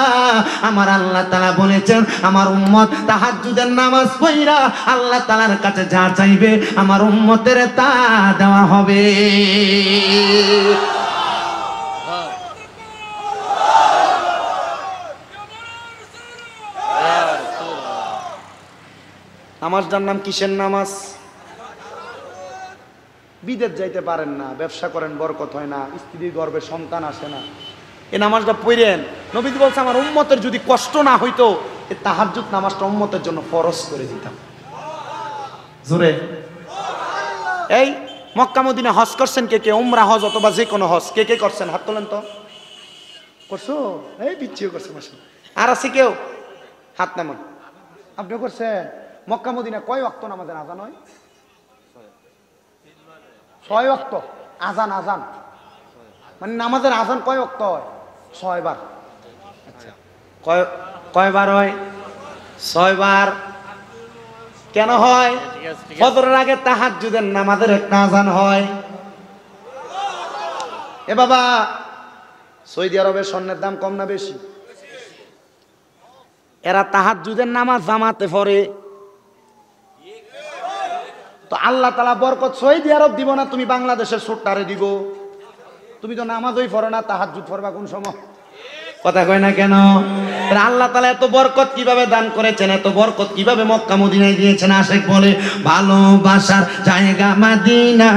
আমার আল্লাহ তাআলা বলেছেন আমার উম্মত তাহাজ্জুদের নামাজ পড়া আল্লাহ তাআলার কাছে যা চাইবে আমার উম্মতের তা দেওয়া হবে। নামাজটার নাম কিসের নামাজ? বিদেশ যাইতে পারেন না, ব্যবসা করেন বরকত হয় না, স্ত্রীর গর্ভে সন্তান আসে না, এই নামাজটা পড়েন। নবীজি বলছে আমার উম্মতের যদি কষ্ট না হইতো এই তাহাজ্জুদ নামাজটা উম্মতের জন্য ফরজ করে দিতাম। জোরে এই মক্কা মদিনা হজ করছেন কে কে? উমরা হজ অথবা যে কোনো হজ কে কে করছেন? হাত তোলেন তো। করছো? এই বিচ্ছিও করছে মাসে। আর আছে কেউ? হাত নামান। আপনিও করছেন? মক্কা মদিনা কয় ওয়াক্ত নামাজের আজান হয়? 6 ওয়াক্ত আজান। আজান মানে নামাজের আজান কয় ওয়াক্ত হয়? 6 বার। আচ্ছা কয়বার হয়? 6 বার। কেন হয়? ফজরের আগে তাহাজ্জুদের নামাজের একটা আজান হয়। এ বাবা সৌদি আরবে স্বর্ণের দাম কম না বেশি? এরা তাহাজ্জুদের নামাজ জামাতে পড়ে, তো আল্লাহ তাআলা বরকত সৌদি আরব দিব না, তুমি বাংলাদেশের ছোট্টারে দিব? তুমি তো নামাজই পড়ো না, তাহাজ্জুদ পড়বা কোন সময়? কথা কয় না কেন? আল্লাহ তাআলা এত বরকত কিভাবে দান করেছেন, এত বরকত কিভাবে মক্কা মদিনায় দিয়েছেন? আশেক বলে ভালোবাসার জায়গা মদিনা,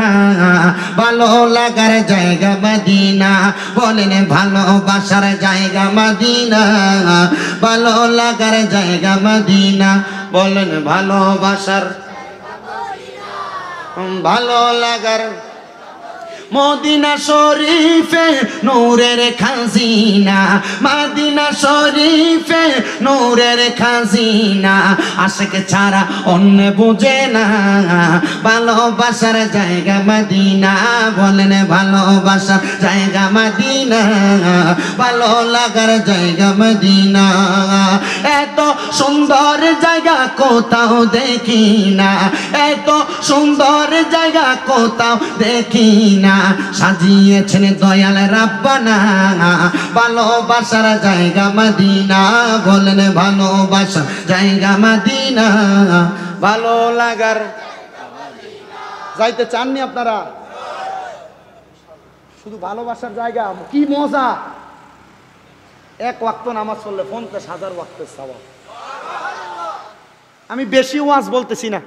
ভালো লাগার জায়গা মদিনা, বলেন ভালোবাসার জায়গা মদিনা, ভালো লাগার জায়গা মদিনা, বলেন ভালোবাসার ভালো লাগার মদিনা শরীফে নূরের খাজিনা, মদিনা শরীফে নূরের খাজিনা, আশিক ছাড়া অন্য বুঝে না, ভালোবাসার জায়গা মদিনা, বলেন ভালোবাসার জায়গা মদিনা, ভালো লাগার জায়গা মদিনা, এত সুন্দর জায়গা কোথাও দেখি না, এত সুন্দর জায়গা কোথাও দেখি না, সাজিয়েছেন দয়াল রাব্বানা, ভালোবাসার জায়গা মদিনা, বলেন ভালোবাসার জায়গা মদিনা, ভালো লাগার। যাইতে চাননি আপনারা? শুধু ভালোবাসার জায়গা, কি মজা! এক ওয়াক্ত নামাজ পড়লে 50,000 ওয়াক্তের সওয়াব। আমি বেশি ওয়াজ বলতেছি না,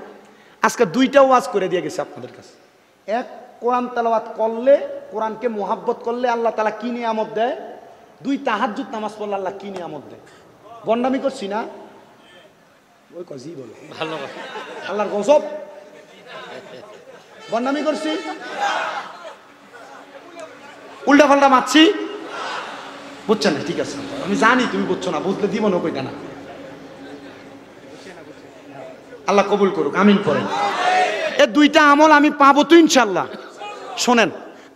আজকে 2টা ওয়াজ করে দিয়ে গেছে আপনাদের কাছে। এক, কোরআন তেলাওয়াত করলে, কোরআনকে মোহাব্বত করলে আল্লাহ তাআলা কি নিয়ামত দেয়। 2, তাহাজ্জুদ নামাজ পড়লে আল্লাহ কি নিয়ামত দেয়। বন্ডামি করছি না? ওই কজি বলে ভালো আল্লাহর গজব। বন্ডামি করছি, উল্টা পাল্টা মারছি, বুঝছেন না? ঠিক আছে, আমি জানি তুমি বুঝছো না, বুঝলে দিব না কইটা না। আল্লাহ কবুল করুক, আমিন করেন। এই 2টা আমল আমি পাবো তো ইনশাল্লাহ। শোনেন,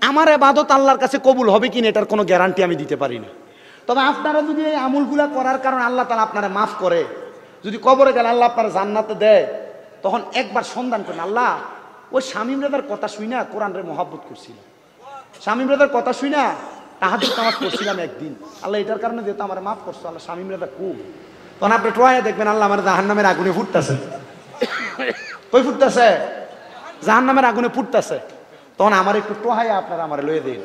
আমার ইবাদত আল্লাহর কাছে কবুল হবে কিনা এটার কোনো গ্যারান্টি আমি দিতে পারি না, তবে আপনারা যদি এই আমলগুলা করার কারণে আল্লাহ তাআলা আপনারা মাফ করে, যদি কবরে গেলে আল্লাহ আপনারা জান্নাতে দেয়, তখন একবার সন্ধান করেন, আল্লাহ ওই শামীম রেদার কথা শুই না কোরআন রে মহব্বত করছিল, শামীম রাজার কথা শুই না তাহাজ্জুদ নামাজ পড়ছিলাম একদিন, আল্লাহ এটার কারণে যেহেতু আমার মাফ করছো, আল্লাহ শামীম রাজা খুব, তখন আপনি ট্রয়ে দেখবেন আল্লাহ আমার জাহান্নামের আগুনে ফুটতেছে। কই ফুটতেছে? জাহান্নামের আগুনে ফুটতেছে। তখন আমার একটু টোহাই আপনারা আমার লয়ে দিন,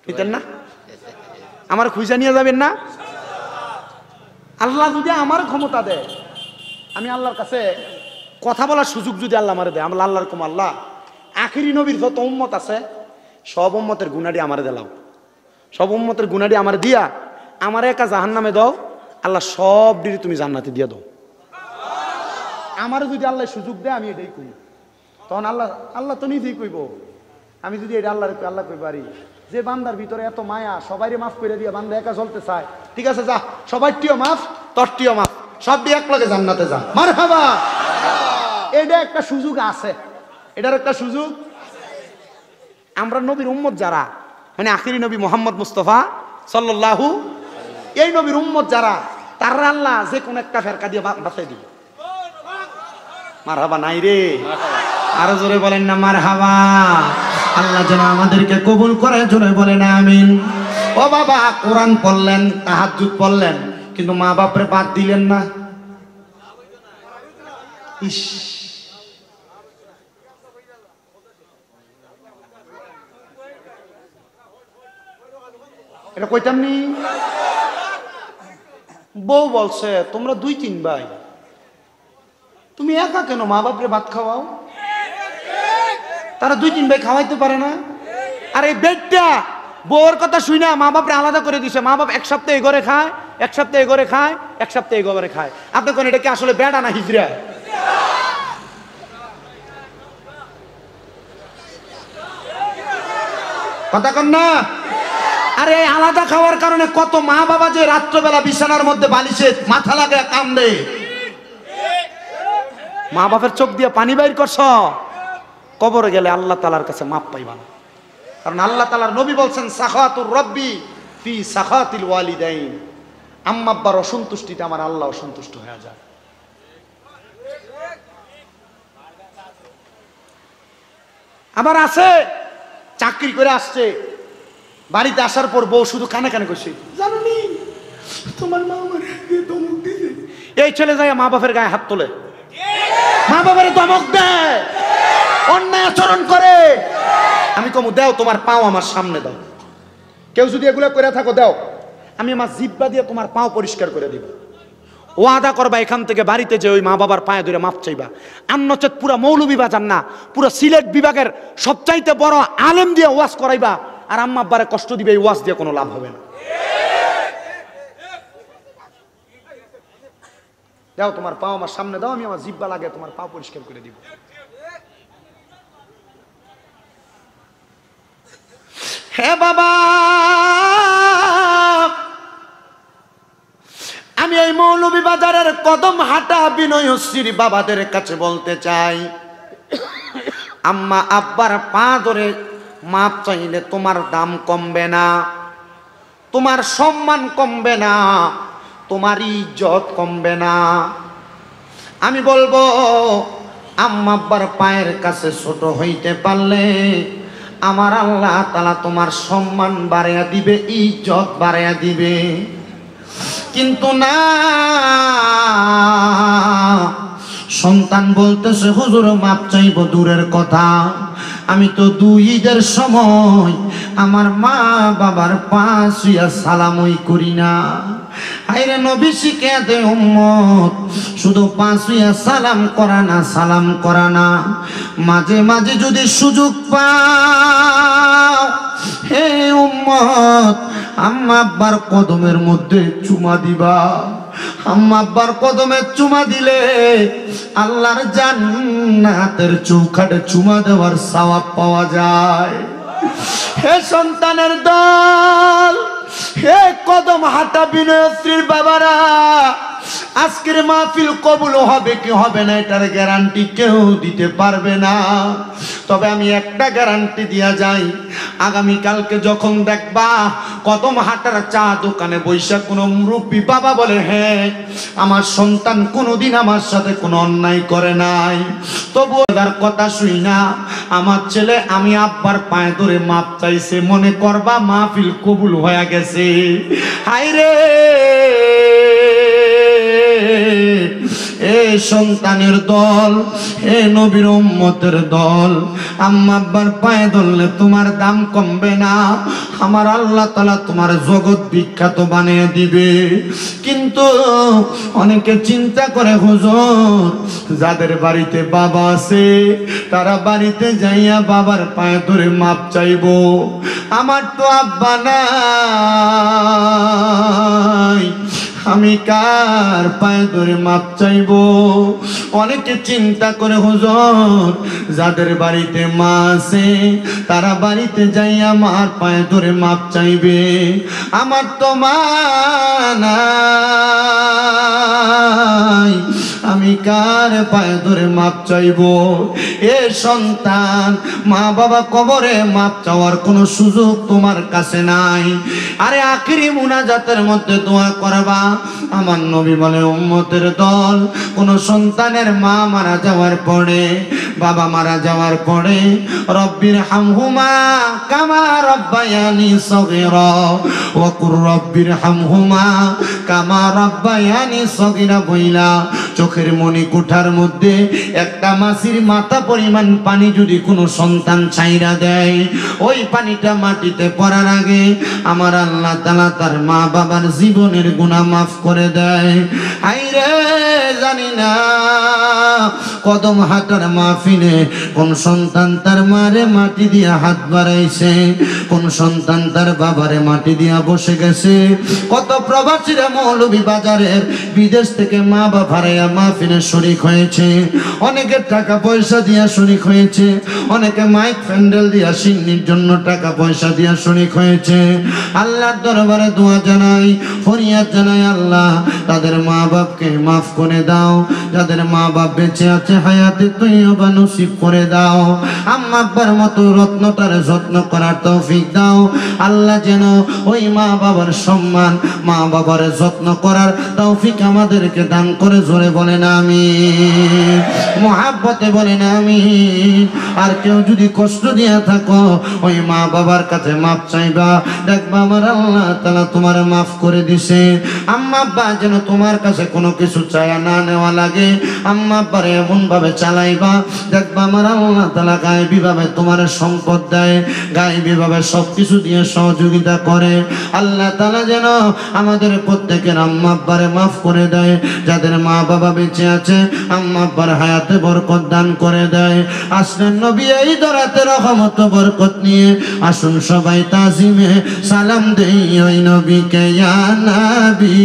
নিতেন না? আমার খুঁজা নিয়ে যাবেন না? আল্লাহ যদি আমার ক্ষমতা দেয়, আমি আল্লাহর কাছে কথা বলার সুযোগ যদি আল্লাহ আমারে দেয়, আমরা আল্লাহর কম আল্লাহ আখিরি নবীর যত উম্মত আছে সব উম্মতের গুণাটি আমারে দিলাম, সব উম্মতের গুণাটি আমার দিয়া আমার একা জাহান্নামে দাও, আল্লাহ সব ডিরে তুমি জান্নাতে দিয়ে দাও। আমারও যদি আল্লাহ সুযোগ দেয় আমি এটাই করি। তখন আল্লাহ তো নিজেই কইব, আমি যদি এটা আল্লাহ কই পারি যে বান্দার ভিতরে এত মায়া, সবাইরে মাফ করে দিয়ে বান্দা একা চলতে চায়, ঠিক আছে যা, সবাই টিও মাফ, তোর টিও মাফ, সব দিয়ে এক লগে জান্নাতে যা, মারহাবা। এটা একটা সুযোগ আছে, এটার একটা সুযোগ। আমরা নবীর উম্মত যারা, মানে আখিরি নবী মুহাম্মদ মুস্তাফা সাল্লাল্লাহু, এই নবীর উম্মত যারা, তারা আল্লাহ যে কোন একটা ফেরকা দিয়ে বাঁচাই দিবে। মারহাবা নাই রে, আরো জোরে বলেন না মারহাবা। আল্লাহ যেন আমাদেরকে কবুল করে, জোরে বলেন আমিন। ও বাবা, কোরআন পড়লেন, তাহাজ্জুদ পড়লেন, কিন্তু মা বাপরে বাদ দিলেন না। ইস, এটা কইতাম নি? বউ বলছে তোমরা 2-3 ভাই, তুমি একা কেন মা বাপরে ভাত খাওয়াও? তারা 2-3 ভাই খাওয়াইতে পারে না? আর এই বেডটা বউর কথা শুই না মা বাপরে আলাদা করে দিছে। মা বাপ এক সপ্তাহে এই ঘরে খায়, এক সপ্তাহে এই ঘরে খায়, এক সপ্তাহে এই ঘরে খায়। আপনি কোন এটা কি আসলে বেডা না হিজরা? কথা কন না। আরে আলাদা খাওয়ার কারণে কত মা বাবা যে রাত্রবেলা বিছানার মধ্যে বালিশে মাথা লাগে কান্দে। মা বাপের চোখ দিয়ে পানি বাইর করছ, কবরে গেলে আল্লাহ তাআলার কাছে মাপ পাইবা না। কারণ আল্লাহ তাআলার নবী বলছেন সাখাতুর রব্বি ফি সাখাতিল ওয়ালিদাইন, আম্মা আব্বার অসন্তুষ্টিতে আমার আল্লাহ অসন্তুষ্ট হয়ে যায়। আবার আছে চাকরি করে আসছে, বাড়িতে আসার পর বউ শুধু কানে কানে করছে, জানো নি তোমার মা আমার ধমক দিয়েছে। এই ছেলে যায় মা বাপের গায়ে হাত তোলে, মা বাবার ধমক দেয়, অন্যায় আচরণ করে। আমি কমু দাও তোমার পাও আমার সামনে দাও, কেউ যদি এগুলো করে থাকো দাও, আমি আমার জিহ্বা দিয়ে তোমার পাও পরিষ্কার করে দিব। ওয়াদা করবা এখান থেকে বাড়িতে যে ওই মা বাবার পায়ে ধরে মাপ চাইবা। আর নচেত পুরা মৌলভী বাজার না, পুরা সিলেট বিভাগের সবচাইতে বড় আলেম দিয়ে ওয়াজ করাইবা, আর আম্মা আব্বারে কষ্ট দিবে, এই ওয়াজ দিয়ে কোনো লাভ হবে না। দাও তোমার পাও আমার সামনে দাও, আমি আমার জিহ্বা লাগে তোমার পাও পরিষ্কার করে দিব। হে বাবা, আমি এই মৌলভী বাজারের কদম হাটা বিনয়শ্রীর বাবাদের কাছে বলতে চাই, আম্মা আব্বার পা ধরে মাপ চাইলে তোমার দাম কমবে না, তোমার সম্মান কমবে না, তোমার ইজ্জত কমবে না। আমি বলবো আম্মা আব্বার পায়ের কাছে ছোট হইতে পারলে আমার আল্লাহ তাআলা তোমার সম্মান বাড়াইয়া দিবে, ইজ্জত বাড়াইয়া দিবে। কিন্তু না, সন্তান বলতেছে হুজুর মাপ চাইব দূরের কথা, আমি তো 2 ঈদের সময় আমার মা বাবার পাশে সালামই করি না। আইরে নবী শিখে দে উম্মত, শুধু পাশে সালাম করা না, সালাম করা না, মাঝে মাঝে যদি সুযোগ পাও হে উম্মত, আম্মা আব্বার কদমের মধ্যে চুমা দিবা। আম্মা আব্বার কদমে চুমা দিলে আল্লাহর জান্নাতের চৌখাটে চুমা দেওয়ার সওয়াব পাওয়া যায়। হে সন্তানের দল, হে কদম হাটা বিনয়শ্রীর বাবারা, আজকের মাহফিল কবুল হবে কি হবে না এটার গ্যারান্টি কেউ দিতে পারবে না। তবে আমি একটা গ্যারান্টি দিয়া যাই, আগামীকালকে যখন দেখবা কদম হাটার চা দোকানে বৈশা কোনো মুরব্বী বাবা বলে, হ্যাঁ আমার সন্তান কোনোদিন আমার সাথে কোনো অন্যায় করে নাই, তবুও তার কথা শুই না আমার ছেলে আমি আব্বার পায়ে ধরে মাপ চাইছে, মনে করবা মাহফিল কবুল হয়ে গেছে। হায়রে এ সন্তানের দল, এ নবীর উম্মতের দল, আম্মা আব্বার পায়ে ধরলে তোমার দাম কমবে না, আমার আল্লাহ তাআলা তোমার জগৎ বিখ্যাত বানিয়ে দিবে। কিন্তু অনেকে চিন্তা করে হুজুর যাদের বাড়িতে বাবা আছে তারা বাড়িতে যাইয়া বাবার পায়ে ধরে মাপ চাইবো, আমার তো আব্বা নাই, আমি কার পায়ে ধরে মাপ চাইবো? অনেকে চিন্তা করে হুজুর যাদের বাড়িতে মা আছে তারা বাড়িতে যাইয়া মার পায়ে ধরে মাপ চাইবে, আমার তো মা নাই, আমি কার পায়ে ধরে মাপ চাইবো? এ সন্তান মা বাবা কবরে মাপ চাওয়ার কোনো সুযোগ তোমার কাছে নাই। আরে আখিরি মুনাজাতের মধ্যে দোয়া করবা। আমার নবী বলে উম্মতের দল কোন সন্তানের মা মারা যাওয়ার পরে বাবা মারা যাওয়ার পরে রব্বির হামহুমা কামা রব্বায়ানি সগীরা ওয়া কুর রব্বির হামহুমা কামা রব্বায়ানি সগীরা বইলা চোখের মনি কুঠার মধ্যে একটা মাছির মাথা পরিমাণ পানি যদি কোনো সন্তান ছাইরা দেয়, ওই পানিটা মাটিতে পড়ার আগে আমার আল্লাহ তাআলা তার মা বাবার জীবনের গুনাহ মাফ করে দেয়। আইরে জানি না কদম হাটার মাহফিলে কোন সন্তান তার মারে মাটি দিয়া হাত বাড়াইছে, কোন সন্তান তার বাবারে মাটি দিয়া বসে গেছে। কত প্রবাসীরা মৌলভী বাজারের বিদেশ থেকে মা বাবারে মাহফিলে শরীক হয়েছে, অনেকে টাকা পয়সা দিয়া শরীক হয়েছে, অনেকে মাইক প্যান্ডেল দিয়া সিন্নির জন্য টাকা পয়সা দিয়া শরীক হয়েছে। আল্লাহর দরবারে দোয়া জানাই, ফরিয়াদ জানাই, আল্লাহ তাদের মা বাপকে মাফ করে দাও, যাদের মা বাপ বেঁচে আছে হায়াতে তৈয়বা নসিব করে দাও, আম্মা আব্বার মতো রত্নটারে যত্ন করার তৌফিক দাও। আল্লাহ যেন ওই মা বাবার সম্মান, মা বাবার যত্ন করার তৌফিক আমাদেরকে দান করে। জোরে বলেন আমিন, মুহাব্বতে বলেন আমিন। আর কেউ যদি কষ্ট দিয়া থাকো ওই মা বাবার কাছে মাফ চাইবা, দেখবা আমার আল্লাহ তাআলা তোমার মাফ করে দিছে। আম্মা আব্বা যেন তোমার কাছে কোনো কিছু চায়া না নেওয়া লাগে, আম্মা আব্বারে এমন ভাবে চালাইবা দেখবা আমার আল্লাহ তাআলা গায়েবী ভাবে তোমার সম্পদ দেয়, গায়েবী ভাবে সবকিছু দিয়ে সহযোগিতা করে। আল্লাহ তাআলা যেন আমাদের প্রত্যেকের আম্মা আব্বারে মাফ করে দেয়, যাদের মা বাবা বেঁচে আছে আম্মা আব্বার হায়াতে বরকত দান করে দেয়। আসলেন নবী এই দরাতে রহমত বরকত নিয়ে, আসুন সবাই তাজিমে সালাম দেই ওই নবীকে, ইয়া নবী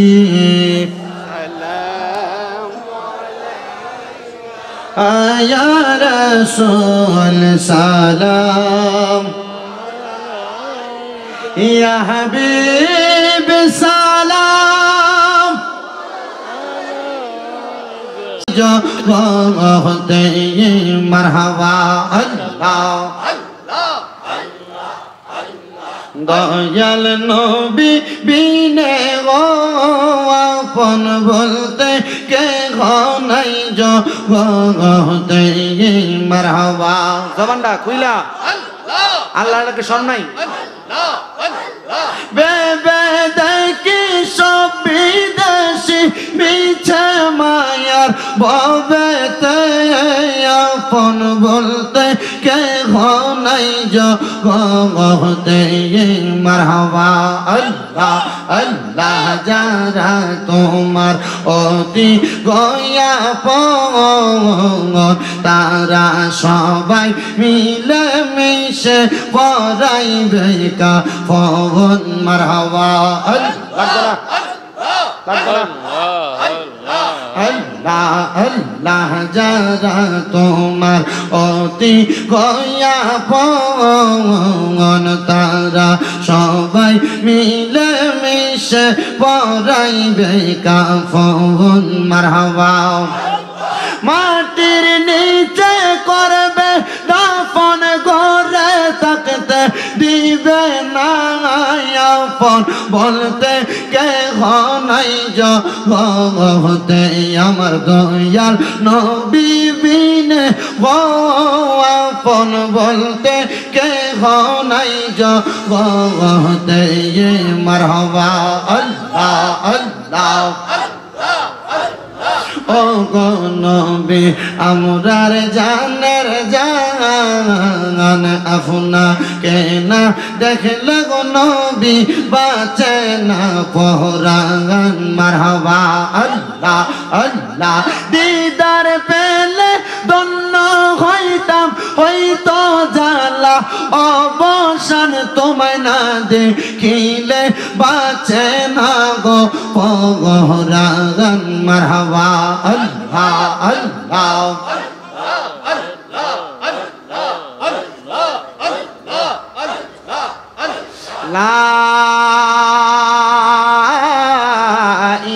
আয়া রাসূল সালাম, ইয়া হাবিব সালাম, জগতে মারহাবা আল্লাহ দয়াল নবী বিনে গো আপন বলতে কে নাই, জগতে মারহাবা। জবানটা খুইলা আল্লাহকে শরণ নাই, বেবে দেখি সব বিদেশি মিছে মায়ার ববেতে আপন বলতে কে নাই, জগতে মারহাবা আল্লাহ আল্লাহ। যারা তোমার অতি গয়া পন তারা সবাই মিলে মিশে পড়াইবে কাফন, মারহাবা আল্লাহ আল্লাহ আল্লাহ। যারা তোমার অতি গয়া পন তারা সবাই মিলে মিশে পড়াইবে কাফন, মারহাবা। মাটির নিচে করবে দাফন, ঘরে তাকে যেতে দিবে না আপন বলতে কে নাই জগতে আমার দয়াল নবী বিনে আপন বলতে কে নাই জগতে মারহাবা আল্লাহ আল্লাহ ও গো নবী আমরার জানের জান আপনাকে না দেখলে গো নবী বাঁচে না পরাণ মারহাবা আল্লাহ আল্লাহ দিদার পেলে ধন্য হইতাম হইতো জালা অবসান তোমায় না দেখিলে বাঁচে না গো পরাণ মারহাবা আল্লাহ আল্লাহ লা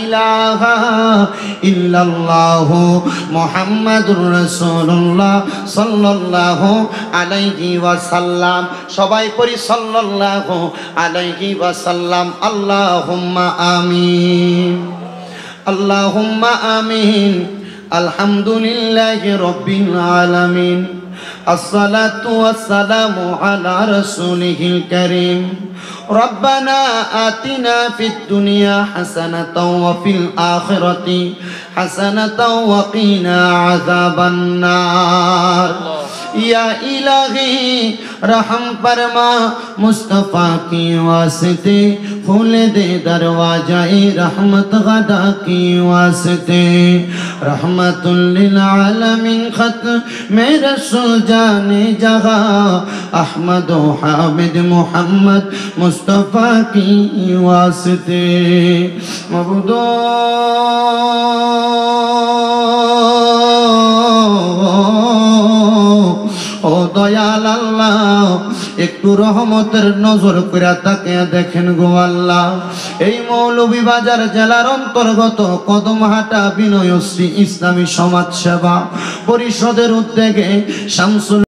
ইলাহা ইল্লাল্লাহু মুহাম্মাদুর রাসূলুল্লাহ সাল্লাল্লাহু আলাইহি ওয়াসাল্লাম সবাই পড়ি সাল্লাল্লাহু আলাইহি ওয়াসাল্লাম আল্লাহুম্মা আমিন আল্লাহুম্মা আমিন আলহামদুলিল্লাহি রাব্বিল আলামিন আসসালাতু ওয়াসসালামু আলা রাসূলিহিল কারীম রব্বানা আতিনা ফিদ দুনিয়া হাসানাতাও ওয়া ফিল আখিরাতি হাসানাতাও ওয়া কিনা আযাবান নার या इलाही रहम फरमा मुस्तफ़ा की वास्ते खोल दे दरवाज़ाए रहमत गदा की वास्ते रहमतुल लिल आलमीन खत मेरे रसूल जाने जहा अहमद हामिद मोहम्मद मुस्तफ़ा की वास्ते मबूदो ও দয়াল আল্লাহ একটু রহমতের নজর করে তাকে দেখেন গো আল্লাহ এই মৌলভীবাজার জেলার অন্তর্গত কদমহাটা বিনয়শ্রী ইসলামী সমাজ সেবা পরিষদের উদ্যোগে শামসুল